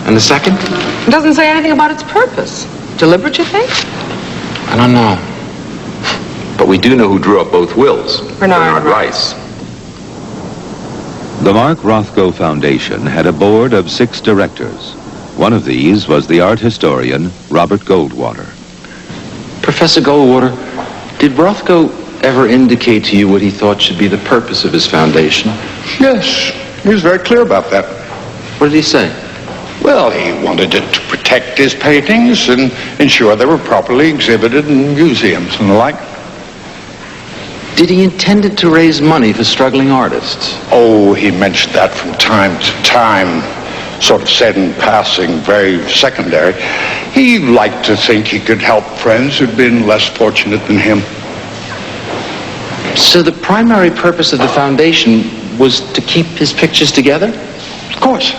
And the second? It doesn't say anything about its purpose. Deliberate, you think? I don't know. But we do know who drew up both wills. Bernard Rice. The Mark Rothko Foundation had a board of 6 directors. One of these was the art historian, Robert Goldwater. Professor Goldwater, did Rothko ever indicate to you what he thought should be the purpose of his foundation? Yes, he was very clear about that. What did he say? Well, he wanted it to protect his paintings and ensure they were properly exhibited in museums and the like. Did he intend it to raise money for struggling artists? Oh, he mentioned that from time to time, sort of said in passing, very secondary. He liked to think he could help friends who'd been less fortunate than him. So the primary purpose of the foundation was to keep his pictures together? Of course.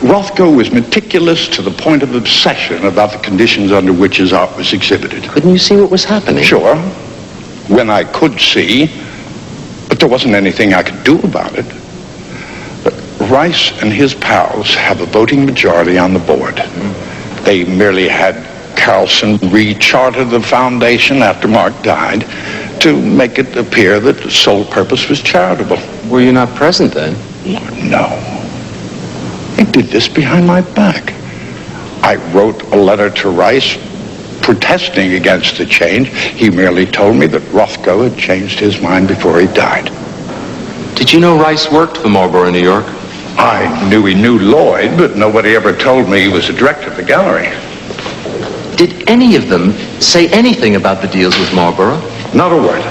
Rothko was meticulous to the point of obsession about the conditions under which his art was exhibited. Couldn't you see what was happening? Sure, when I could see, but there wasn't anything I could do about it. Rice and his pals have a voting majority on the board. They merely had Carlson re-charter the foundation after Mark died to make it appear that the sole purpose was charitable. Were you not present then? No. They did this behind my back. I wrote a letter to Rice protesting against the change. He merely told me that Rothko had changed his mind before he died. Did you know Rice worked for Marlborough, New York? I knew he knew Lloyd, but nobody ever told me he was the director of the gallery. Did any of them say anything about the deals with Marlborough? Not a word.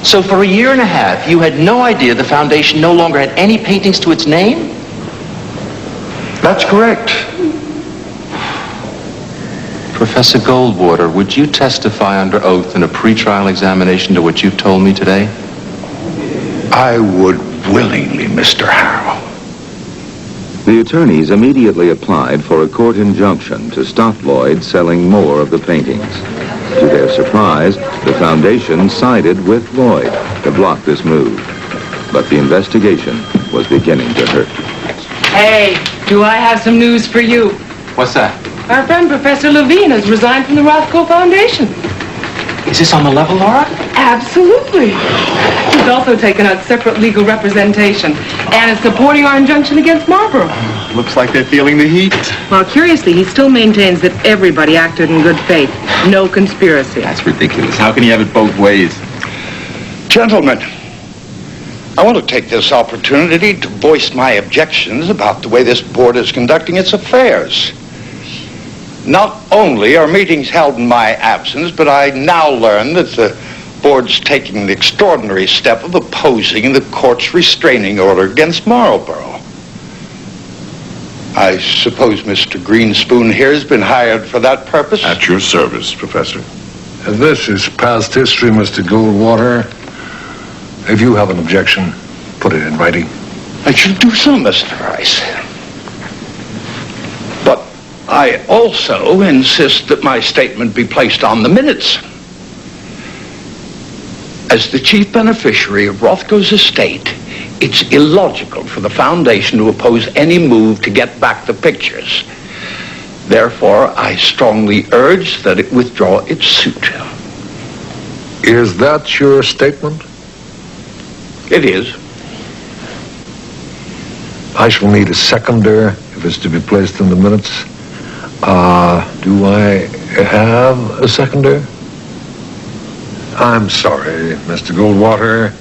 So for a year and a half, you had no idea the foundation no longer had any paintings to its name? That's correct. Professor Goldwater, would you testify under oath in a pretrial examination to what you've told me today? I would willingly, Mr. Harrell. The attorneys immediately applied for a court injunction to stop Lloyd selling more of the paintings. To their surprise, the foundation sided with Lloyd to block this move. But the investigation was beginning to hurt. Hey, do I have some news for you? What's that? Our friend Professor Levine has resigned from the Rothko Foundation. Is this on the level, Laura? Absolutely. He's also taken out separate legal representation and is supporting our injunction against Marlborough. Looks like they're feeling the heat. Well, curiously, he still maintains that everybody acted in good faith. No conspiracy. That's ridiculous. How can you have it both ways? Gentlemen, I want to take this opportunity to voice my objections about the way this board is conducting its affairs. Not only are meetings held in my absence, but I now learn that the board's taking the extraordinary step of opposing the court's restraining order against Marlborough. I suppose Mr. Greenspoon here has been hired for that purpose? At your service, Professor. This is past history, Mr. Goldwater. If you have an objection, put it in writing. I should do so, Mr. Rice. But I also insist that my statement be placed on the minutes. As the chief beneficiary of Rothko's estate, it's illogical for the foundation to oppose any move to get back the pictures. Therefore, I strongly urge that it withdraw its suit. Is that your statement? It is. I shall need a seconder if it's to be placed in the minutes. Do I have a seconder? I'm sorry, Mr. Goldwater.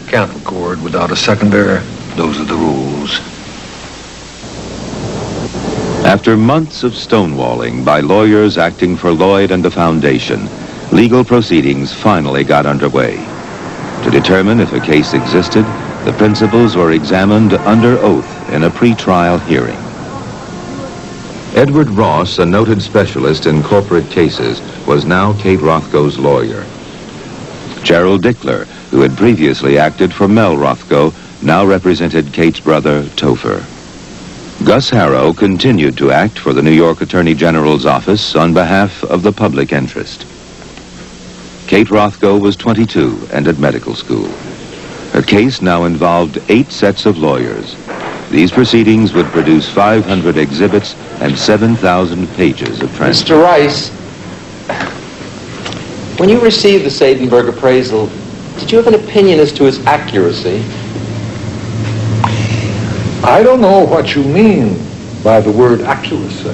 Can't record without a seconder. Those are the rules. After months of stonewalling by lawyers acting for Lloyd and the Foundation, legal proceedings finally got underway. To determine if a case existed, the principals were examined under oath in a pre-trial hearing. Edward Ross, a noted specialist in corporate cases, was now Kate Rothko's lawyer. Gerald Dickler, who had previously acted for Mel Rothko, now represented Kate's brother, Topher. Gus Harrow continued to act for the New York Attorney General's office on behalf of the public interest. Kate Rothko was 22 and at medical school. Her case now involved 8 sets of lawyers. These proceedings would produce 500 exhibits and 7,000 pages of transcripts. Mr. Rice, when you received the Seidenberg appraisal, did you have an opinion as to its accuracy? I don't know what you mean by the word accuracy.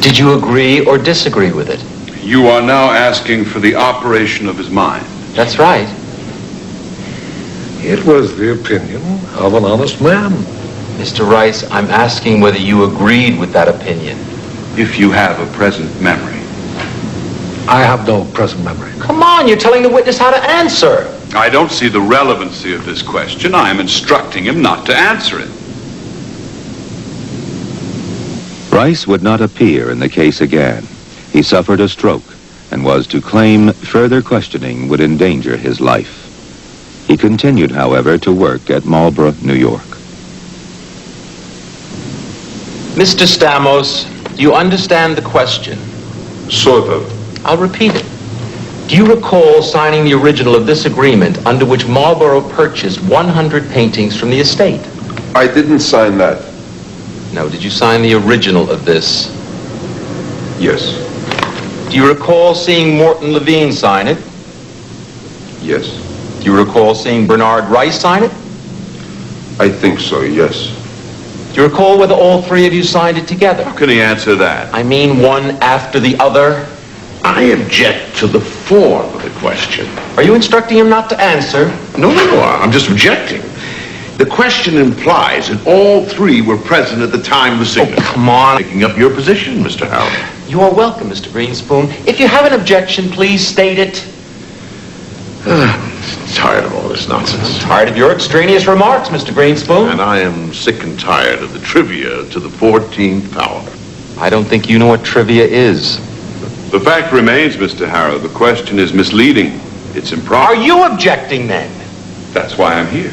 Did you agree or disagree with it? You are now asking for the operation of his mind. That's right. It was the opinion of an honest man. Mr. Rice, I'm asking whether you agreed with that opinion. If you have a present memory. I have no present memory. Come on, you're telling the witness how to answer. I don't see the relevancy of this question. I am instructing him not to answer it. Rice would not appear in the case again. He suffered a stroke and was to claim further questioning would endanger his life. He continued, however, to work at Marlborough, New York. Mr. Stamos, do you understand the question? Sort of. I'll repeat it. Do you recall signing the original of this agreement under which Marlborough purchased 100 paintings from the estate? I didn't sign that. No, did you sign the original of this? Yes. Do you recall seeing Morton Levine sign it? Yes. Do you recall seeing Bernard Rice sign it? I think so, yes. Do you recall whether all 3 of you signed it together? How can he answer that? I mean one after the other. I object to the form of the question. Are you instructing him not to answer? No, I'm just objecting. The question implies that all 3 were present at the time of the signature. Oh, come on. Taking up your position, Mr. Howard. You are welcome, Mr. Greenspoon. If you have an objection, please state it. Tired of all this nonsense. I'm tired of your extraneous remarks, Mr. Greenspoon. And I am sick and tired of the trivia to the 14th power. I don't think you know what trivia is. The fact remains, Mr. Harrow, the question is misleading. It's improper. Are you objecting then? That's why I'm here.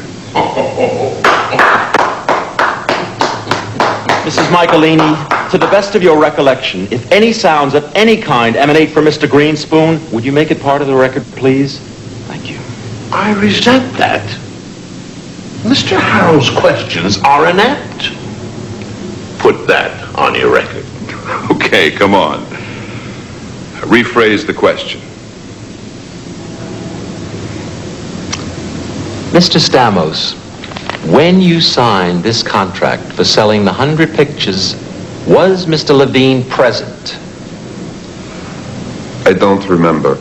Mrs. Michaelini, to the best of your recollection, if any sounds of any kind emanate from Mr. Greenspoon, would you make it part of the record, please? Thank you. I resent that. Mr. Harrow's questions are inept. Put that on your record. Okay, come on. Rephrase the question. Mr. Stamos, when you signed this contract for selling the 100 pictures, was Mr. Levine present? I don't remember.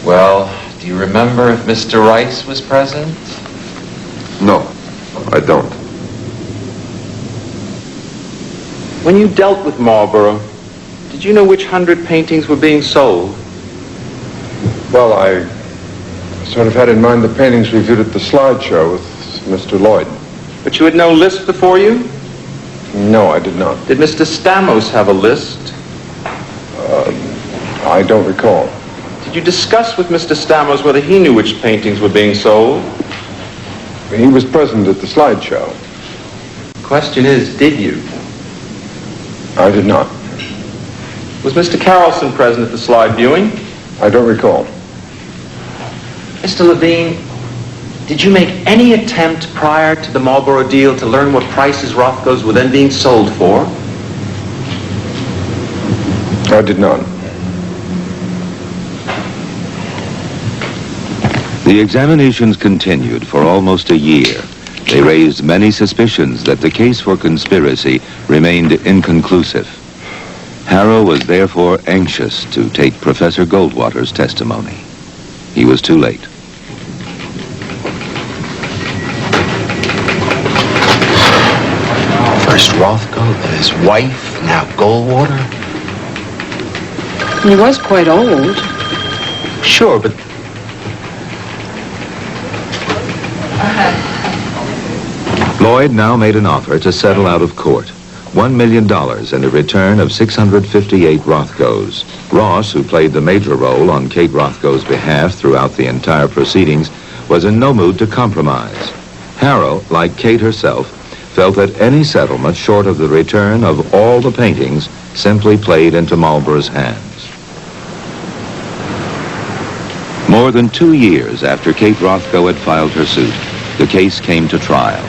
Well, do you remember if Mr. Rice was present? No, I don't. When you dealt with Marlborough, did you know which 100 paintings were being sold? Well, I sort of had in mind the paintings we viewed at the slideshow with Mr. Lloyd. But you had no list before you? No, I did not. Did Mr. Stamos have a list? I don't recall. Did you discuss with Mr. Stamos whether he knew which paintings were being sold? He was present at the slideshow. The question is, did you? I did not. Was Mr. Carlson present at the slide viewing? I don't recall. Mr. Levine, Did you make any attempt prior to the Marlborough deal to learn what prices Rothko's were then being sold for? I did not. The examinations continued for almost a year. They raised many suspicions that the case for conspiracy remained inconclusive. Harrow was therefore anxious to take Professor Goldwater's testimony. He was too late. First Rothko, then his wife, now Goldwater. He was quite old. Sure, but Lloyd now made an offer to settle out of court. $1 million and a return of 658 Rothkos. Ross, who played the major role on Kate Rothko's behalf throughout the entire proceedings, was in no mood to compromise. Harrow, like Kate herself, felt that any settlement short of the return of all the paintings simply played into Marlborough's hands. More than 2 years after Kate Rothko had filed her suit, the case came to trial.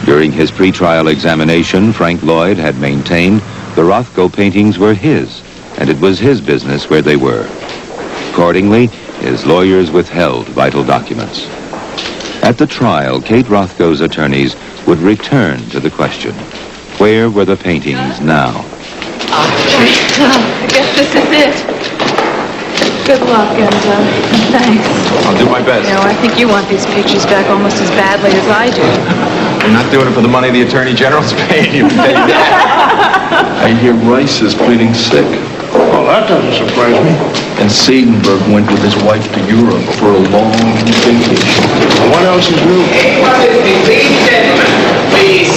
During his pretrial examination, Frank Lloyd had maintained the Rothko paintings were his, and it was his business where they were. Accordingly, his lawyers withheld vital documents. At the trial, Kate Rothko's attorneys would return to the question, where were the paintings now? I guess this is it. Good luck and thanks. I'll do my best. You know, I think you want these pictures back almost as badly as I do. You're not doing it for the money the Attorney General's paying you. I hear Rice is pleading sick. Well, that doesn't surprise me. And Seidenberg went with his wife to Europe for a long vacation. What else is new? Please, gentlemen, please.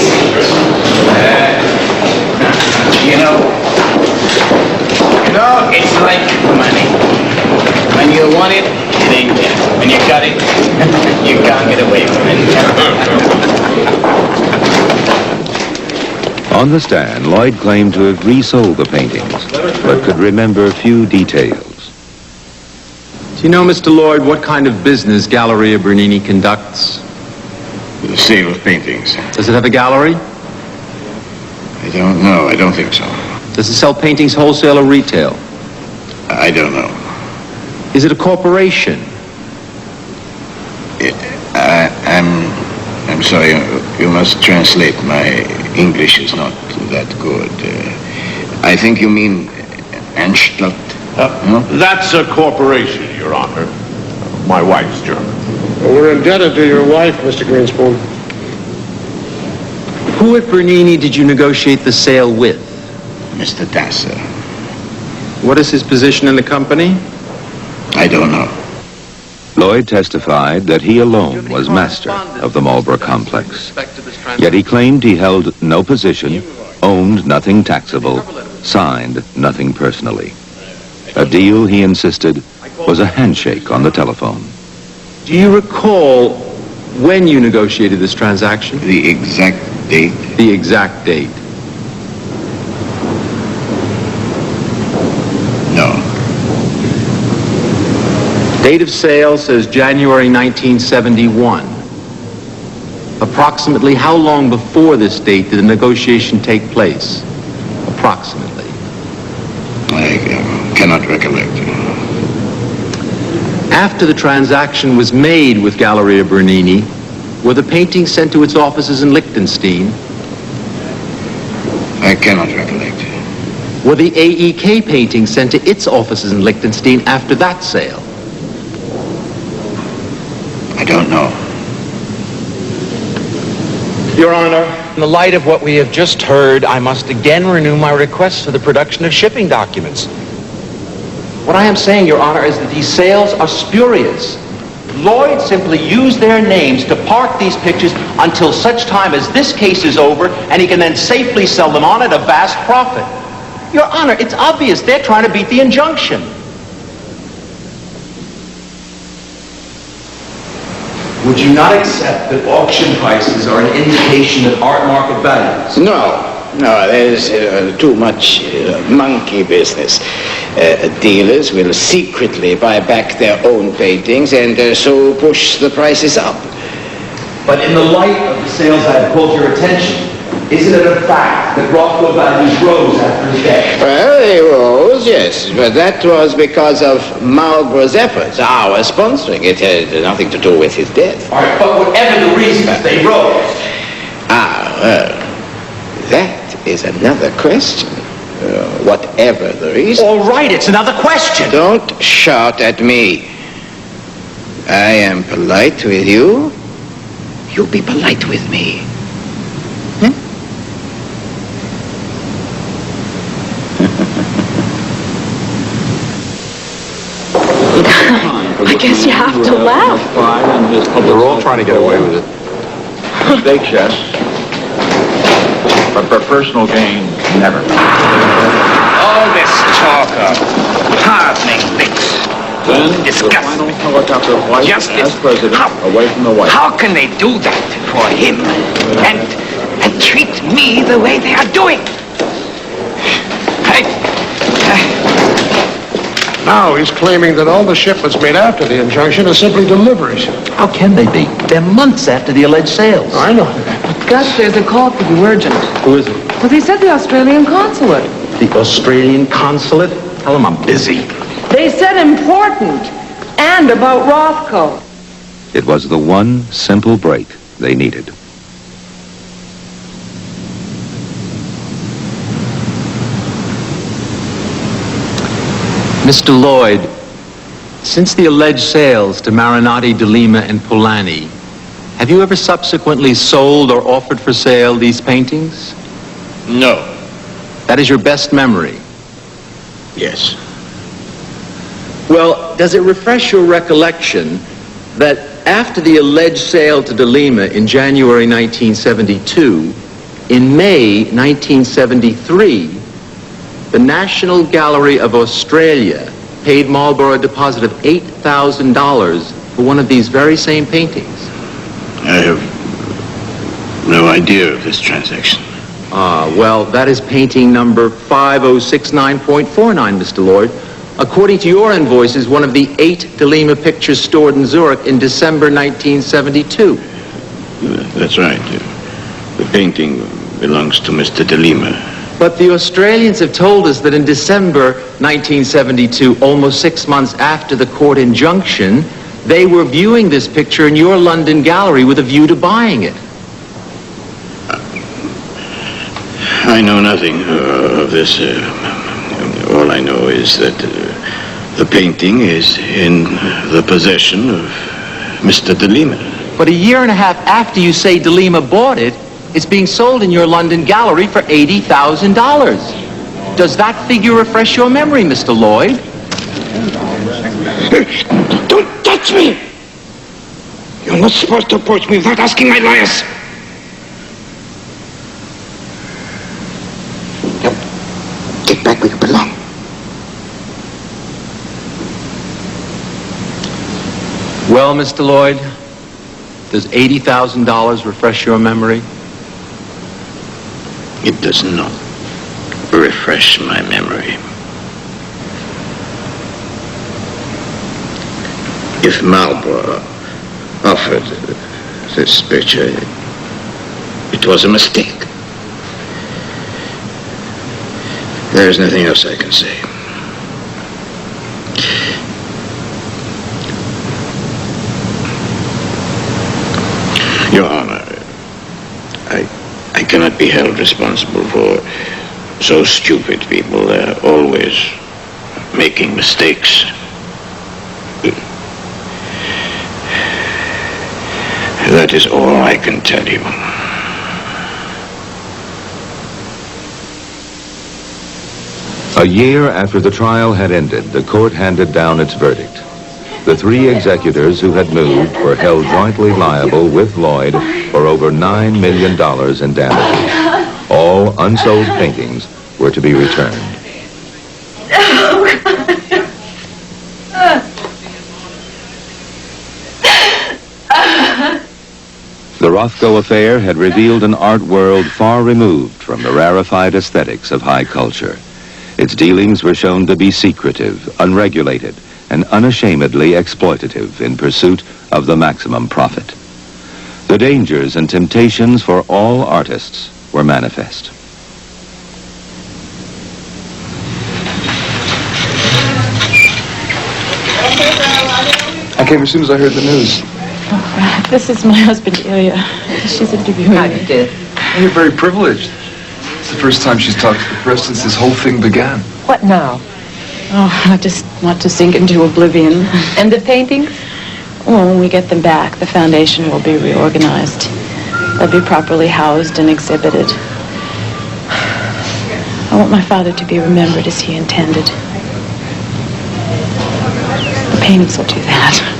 You know, it's like money. When you want it, it ain't there. When you got it, you can't get away from it. On the stand, Lloyd claimed to have resold the paintings, but could remember few details. Do you know, Mr. Lloyd, what kind of business Galleria Bernini conducts? The sale of paintings. Does it have a gallery? I don't know. I don't think so. Does it sell paintings wholesale or retail? I don't know. Is it a corporation? I'm sorry. You must translate. My English is not that good. I think you mean Anstalt. That's a corporation, Your Honor. My wife's German. Well, we're indebted to your wife, Mr. Greenspoon. Who at Bernini did you negotiate the sale with? Mr. Dasser. What is his position in the company? I don't know. Lloyd testified that he alone was master of the Marlborough complex. Yet he claimed he held no position, owned nothing taxable, signed nothing personally. A deal, he insisted, was a handshake on the telephone. Do you recall when you negotiated this transaction? The exact date? The exact date. No. Date of sale says January 1971. Approximately how long before this date did the negotiation take place? Approximately. I cannot recollect. After the transaction was made with Galleria Bernini, were the paintings sent to its offices in Liechtenstein? I cannot recollect. Were the AEK paintings sent to its offices in Liechtenstein after that sale? I don't know. Your Honor, in the light of what we have just heard, I must again renew my request for the production of shipping documents. What I am saying, Your Honor, is that these sales are spurious. Lloyd simply used their names to park these pictures until such time as this case is over, and he can then safely sell them on at a vast profit. Your Honor, it's obvious they're trying to beat the injunction. Would you not accept that auction prices are an indication of art market values? No, there's too much monkey business. Dealers will secretly buy back their own paintings and so push the prices up. But in the light of the sales I have called your attention, isn't it a fact that Rothko values rose after his death? Well, they rose, yes, but that was because of Marlborough's efforts, our sponsoring. It had nothing to do with his death. All right, but whatever the reasons, they rose. Well, that is another question. Whatever the reason. All right, it's another question. Don't shout at me. I am polite with you. You be polite with me. I guess you have to laugh. They're all trying to get away with it. Mistakes, yes. But for personal gain, never. All this talk of pardoning things. Then, disgust me. Helicopter flight Justice. as president, away from the White How can they do that for him and treat me the way they are doing? Now he's claiming that all the shipments made after the injunction are simply deliveries. How can they be? They're months after the alleged sales. I know. Gus, there's a call for you, urgent. Who is it? Well, they said the Australian consulate. The Australian consulate? Tell them I'm busy. They said important. And about Rothko. It was the one simple break they needed. Mr. Lloyd, since the alleged sales to Marinati, De Lima, and Polanyi, have you ever subsequently sold or offered for sale these paintings? No. That is your best memory? Yes. Well, does it refresh your recollection that after the alleged sale to De Lima in January 1972, in May 1973, the National Gallery of Australia paid Marlborough a deposit of $8,000 for one of these very same paintings? I have no idea of this transaction. Well, that is painting number 5069.49, Mr. Lloyd. According to your invoices, one of the 8 De Lima pictures stored in Zurich in December 1972. That's right. The painting belongs to Mr. De Lima. But the Australians have told us that in December 1972, almost 6 months after the court injunction, they were viewing this picture in your London gallery with a view to buying it. I know nothing of this. All I know is that the painting is in the possession of Mr. De Lima. But a year and a half after you say De Lima bought it, it's being sold in your London gallery for $80,000. Does that figure refresh your memory, Mr. Lloyd? Don't touch me! You're not supposed to approach me without asking my lawyers. Now, get back where you belong. Well, Mr. Lloyd, does $80,000 refresh your memory? It does not refresh my memory. If Marlborough offered this picture, it was a mistake. There is nothing else I can say. Your Honor, I cannot be held responsible for so stupid people. They're always making mistakes. That is all I can tell you. A year after the trial had ended, the court handed down its verdict. The 3 executors who had moved were held jointly liable with Lloyd for over $9 million in damages. All unsold paintings were to be returned. The Rothko affair had revealed an art world far removed from the rarefied aesthetics of high culture. Its dealings were shown to be secretive, unregulated, and unashamedly exploitative in pursuit of the maximum profit. The dangers and temptations for all artists were manifest. I came as soon as I heard the news. Oh, this is my husband, Ilya. She's interviewing me. did. You're very privileged. It's the first time she's talked to the press since this whole thing began. What now? Oh, I just want to sink into oblivion. And the paintings? Well, when we get them back, the foundation will be reorganized. They'll be properly housed and exhibited. I want my father to be remembered as he intended. The paintings will do that.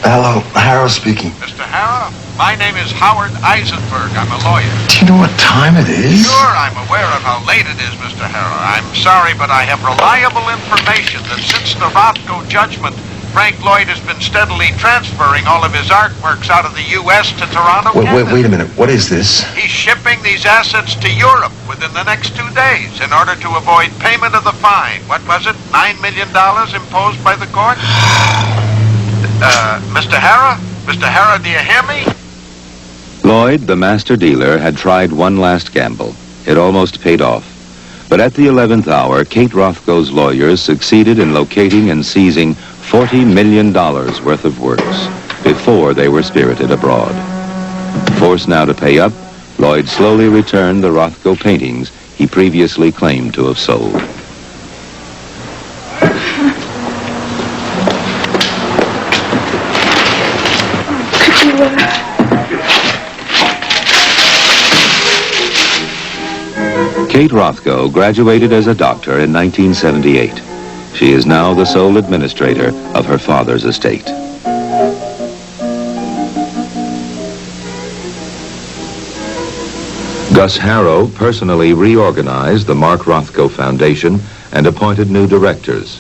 Hello, Harrow speaking. Mr. Harrow, my name is Howard Eisenberg. I'm a lawyer. Do you know what time it is? Sure, I'm aware of how late it is, Mr. Harrow. I'm sorry, but I have reliable information that since the Rothko judgment, Frank Lloyd has been steadily transferring all of his artworks out of the U.S. to Toronto, Canada. Wait a minute. What is this? He's shipping these assets to Europe within the next 2 days in order to avoid payment of the fine. What was it? $9 million imposed by the court? Mr. Harrow? Mr. Harrow, do you hear me? Lloyd, the master dealer, had tried one last gamble. It almost paid off. But at the 11th hour, Kate Rothko's lawyers succeeded in locating and seizing $40 million worth of works before they were spirited abroad. Forced now to pay up, Lloyd slowly returned the Rothko paintings he previously claimed to have sold. Kate Rothko graduated as a doctor in 1978. She is now the sole administrator of her father's estate. Gus Harrow personally reorganized the Mark Rothko Foundation and appointed new directors.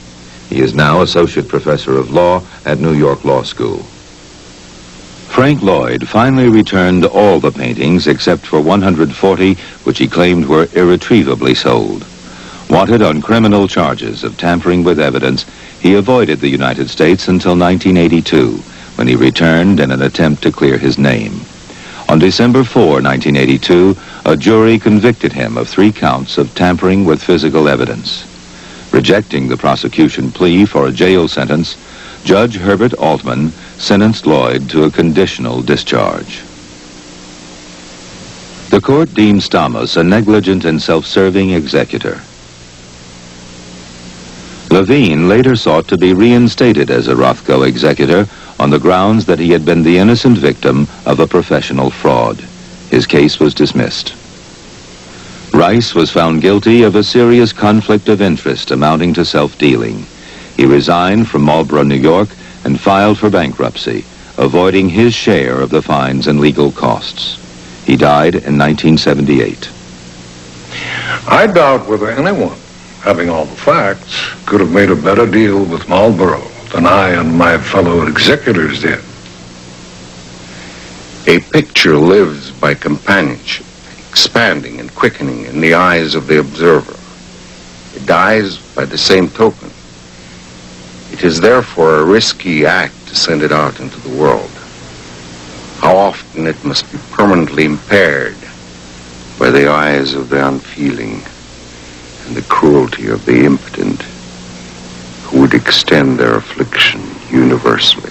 He is now associate professor of law at New York Law School. Frank Lloyd finally returned all the paintings except for 140 which he claimed were irretrievably sold. Wanted on criminal charges of tampering with evidence, he avoided the United States until 1982, when he returned in an attempt to clear his name. On December 4, 1982, a jury convicted him of 3 counts of tampering with physical evidence. Rejecting the prosecution plea for a jail sentence, Judge Herbert Altman sentenced Lloyd to a conditional discharge. The court deemed Stamos a negligent and self-serving executor. Levine later sought to be reinstated as a Rothko executor on the grounds that he had been the innocent victim of a professional fraud. His case was dismissed. Rice was found guilty of a serious conflict of interest amounting to self-dealing. He resigned from Marlborough, New York, and filed for bankruptcy, avoiding his share of the fines and legal costs. He died in 1978. I doubt whether anyone, having all the facts, could have made a better deal with Marlborough than I and my fellow executors did. A picture lives by companionship, expanding and quickening in the eyes of the observer. It dies by the same token. It is therefore a risky act to send it out into the world. How often it must be permanently impaired by the eyes of the unfeeling and the cruelty of the impotent who would extend their affliction universally.